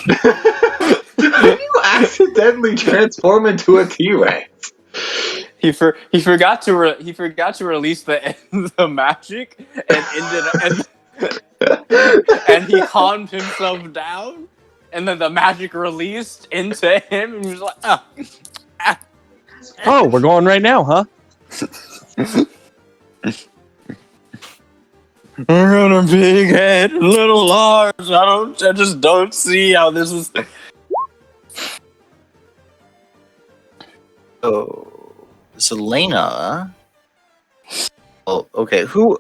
You accidentally transform into a T-Rex.
He forgot to release the magic and he calmed himself down, and then the magic released into him, and he was like,
Oh, we're going right now, huh?
We're on a big head, little arms. I just don't see how this is.
Oh, Selena. Oh, okay. Who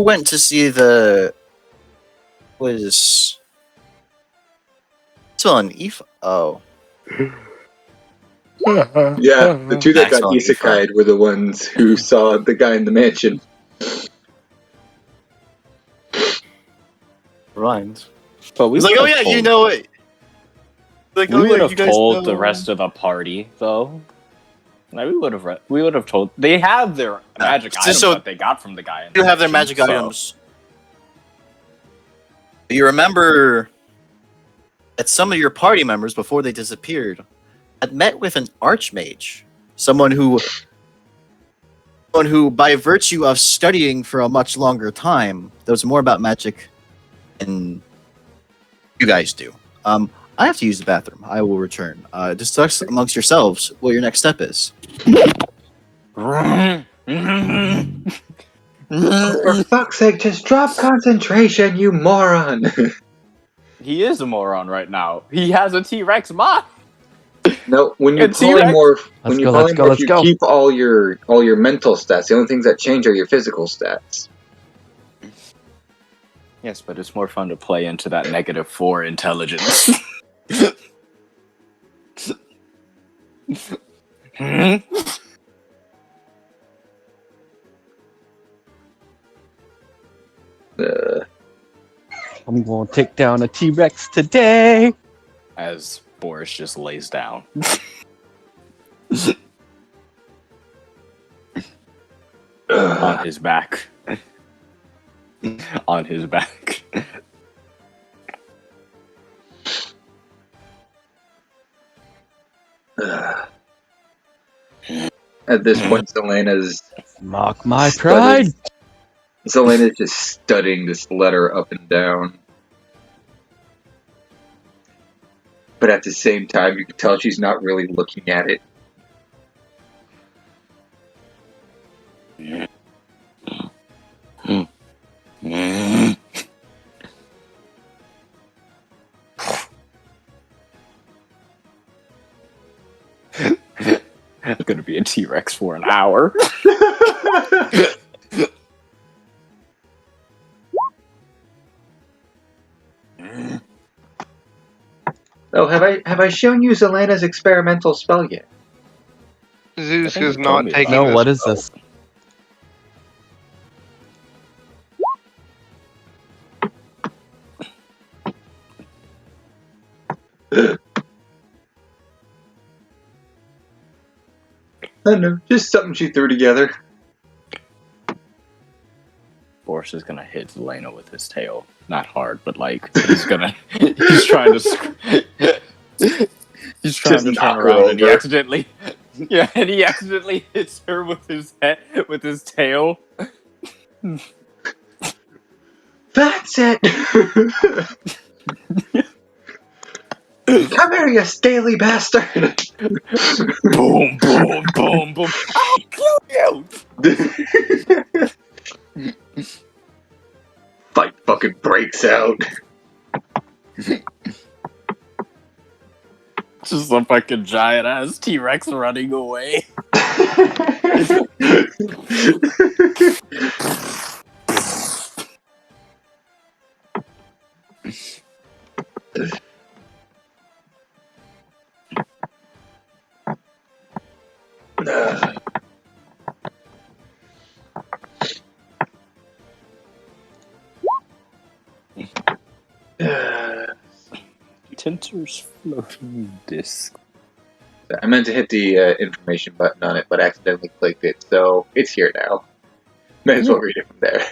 went to see the? Was it's on Eve? Oh,
Yeah, the two that got
Maxwell and
isekai'd were the ones who saw the guy in the mansion.
right.
But we
He's like, oh
would've
yeah,
told-
you know it. Like,
We
oh, yeah,
would have
you guys
told
know-
the rest of the party, though. Like, we would have told. They have their magic
just
items
so-
that they got from the guy. In
You
the
have their
mansion,
magic
so-
items. You remember that some of your party members, before they disappeared, had met with an archmage, someone who, by virtue of studying for a much longer time, knows more about magic than you guys do. I have to use the bathroom. I will return. Discuss amongst yourselves what your next step is.
For fuck's sake, just drop concentration, you moron!
He is a moron right now. He has a T-Rex mind.
No, when you
It's T-Rex.
polymorph,
Let's go.
you keep all your mental stats. The only things that change are your physical stats.
Yes, but it's more fun to play into that -4 intelligence.
I'm gonna take down a T-Rex today.
As Boris just lays down. On his back. On his back.
At this point, Selena's
Mock my pride.
Selena's just studying this letter up and down. But at the same time, you can tell she's not really looking at it.
It's gonna be a T-Rex for an hour.
Oh, have I shown you Selena's experimental spell yet?
Zeus
think
is
you
not
told me
taking
No,
this.
what is this?
I don't know, just something she threw together.
Boris is gonna hit Zelena with his tail. Not hard, but like he's gonna. He's trying to. He's trying
Just
to
knock
turn
her
around, and he
over.
accidentally. Yeah, and he accidentally hits her with his head, with his tail.
That's it! Come here, you scaly bastard!
Boom, boom, boom, boom. I'll kill you.
Fight fucking breaks out.
Just a fucking giant ass T-Rex running away. Tensor's floating disc.
I meant to hit the information button on it, but accidentally clicked it, so it's here now. May as well read it from there.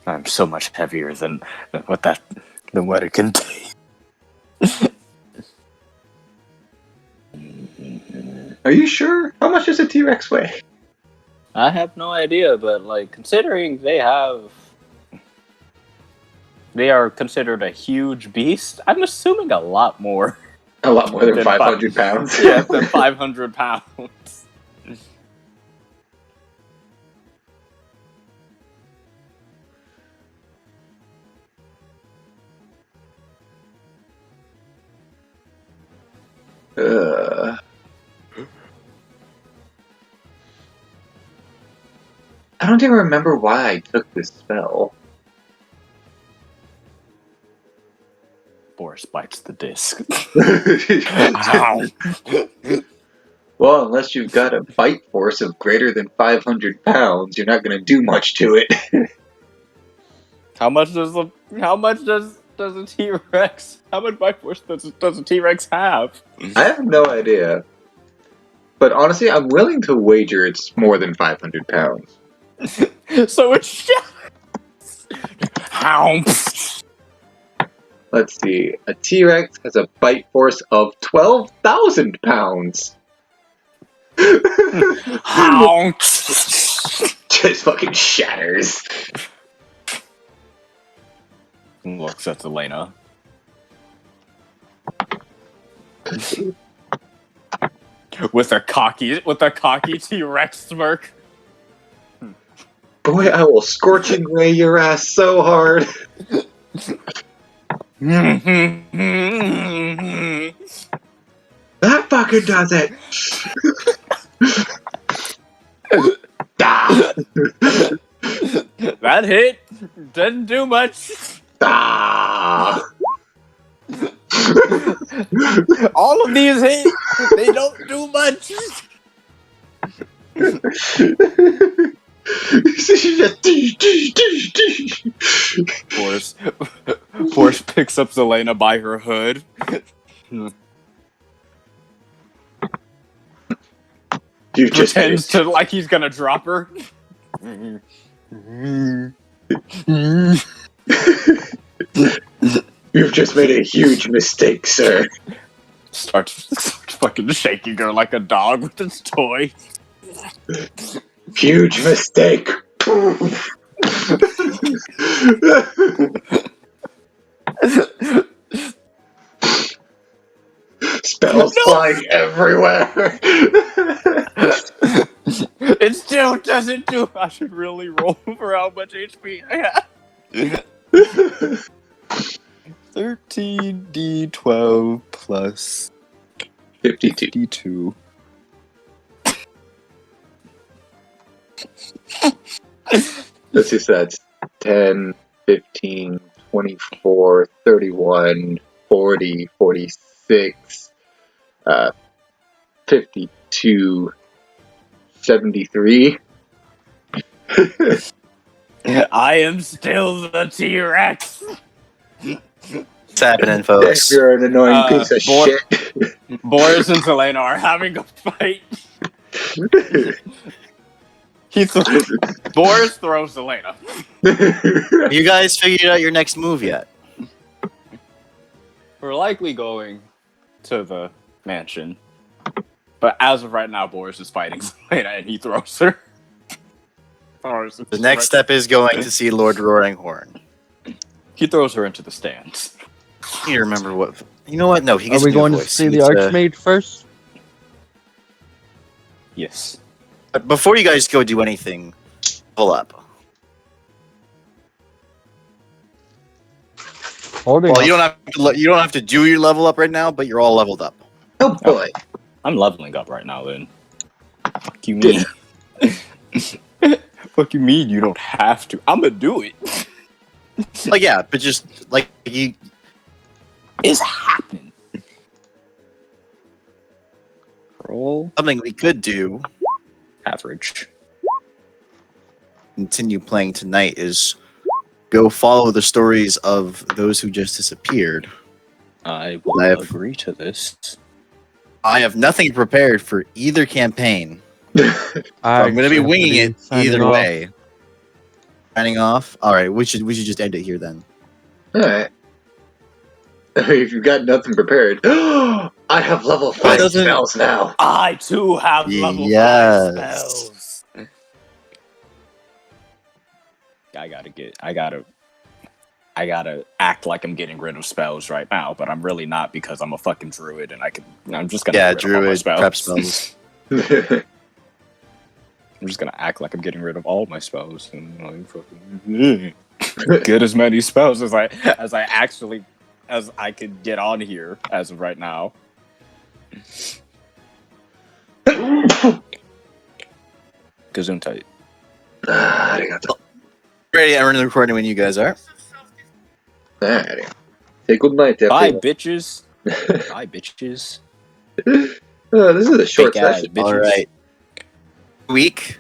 I'm so much heavier than what it contains.
Are you sure? How much does a T-Rex weigh?
I have no idea, but like considering they are considered a huge beast, I'm assuming a lot more.
A lot more than
Than
500 pounds.
Yeah, than 500 pounds.
I don't even remember why I took this spell.
Boris bites the disc.
Well, unless you've got a bite force of greater than 500 pounds, you're not going to do much to it.
How much does a T-Rex? How much bite force does a T-Rex have?
I have no idea. But honestly, I'm willing to wager it's more than 500 pounds.
So it's shit. How?
Let's see. A T-Rex has a bite force of 12,000 pounds.
How?
Just fucking shatters.
Looks at Elena. With a cocky T-Rex smirk.
Boy, I will scorching ray your ass so hard. fucking does it. Ah!
That hit didn't do much.
Ah!
All of these hit, they don't do much. Boris picks up Zelena by her hood.
You just
Pretends to like he's gonna drop her.
You've just made a huge mistake, sir.
Starts fucking shaking her like a dog with its toy.
Huge mistake. Spells flying everywhere.
It still doesn't do. I should really roll for how much HP I have. 13d12 plus
52.
52.
Let's see, so that's 10, 15, 24, 31, 40, 46, 52, 73.
I am still the T-Rex.
What's happening, folks?
You're an annoying piece of
Boy-
shit.
Boris and Zelena are having a fight. Boris throws Zelena.
You guys figured out your next move yet?
We're likely going to the mansion. But as of right now, Boris is fighting Zelena and he throws her.
The next step is going to see Lord Roaringhorn.
He throws her into the stands.
I need to remember what. You know what? No, he
Are
gets
we
a new
going to
voice.
see
He
the
gets,
Archmage first?
Yes.
But before you guys go do anything, pull up.
Holding
Well,
up.
you don't have to do your level up right now, but you're all leveled up.
Oh boy.
I'm leveling up right now, then. Fuck you mean? Fuck you mean you don't have to? I'm gonna do it.
Like yeah, but just like you.
It's happening. Roll
Something we could do,
average.
continue playing tonight, is go follow the stories of those who just disappeared.
I will
I have-
agree to this.
I have nothing prepared for either campaign. I'm going to be winging it either way. Signing off. All right, we should just end it here then.
Alright. If you've got nothing prepared, I have level 5
doesn't-
spells now.
I too have level 5
Yes.
spells. I gotta act like I'm getting rid of spells right now, but I'm really not because I'm a fucking druid and I'm just gonna
Yeah,
get rid of all my
druid prep spells.
I'm just gonna act like I'm getting rid of all my spells and like fucking get as many spells as I could get on here as of right now. Gesundheit.
Arigato.
Ready? I'm running the recording when you guys are.
Alrighty. Say good night,
Bye,
everyone.
bitches. Bye, bitches.
This is a short
Fake ass
session.
bitches.
All right. Next week.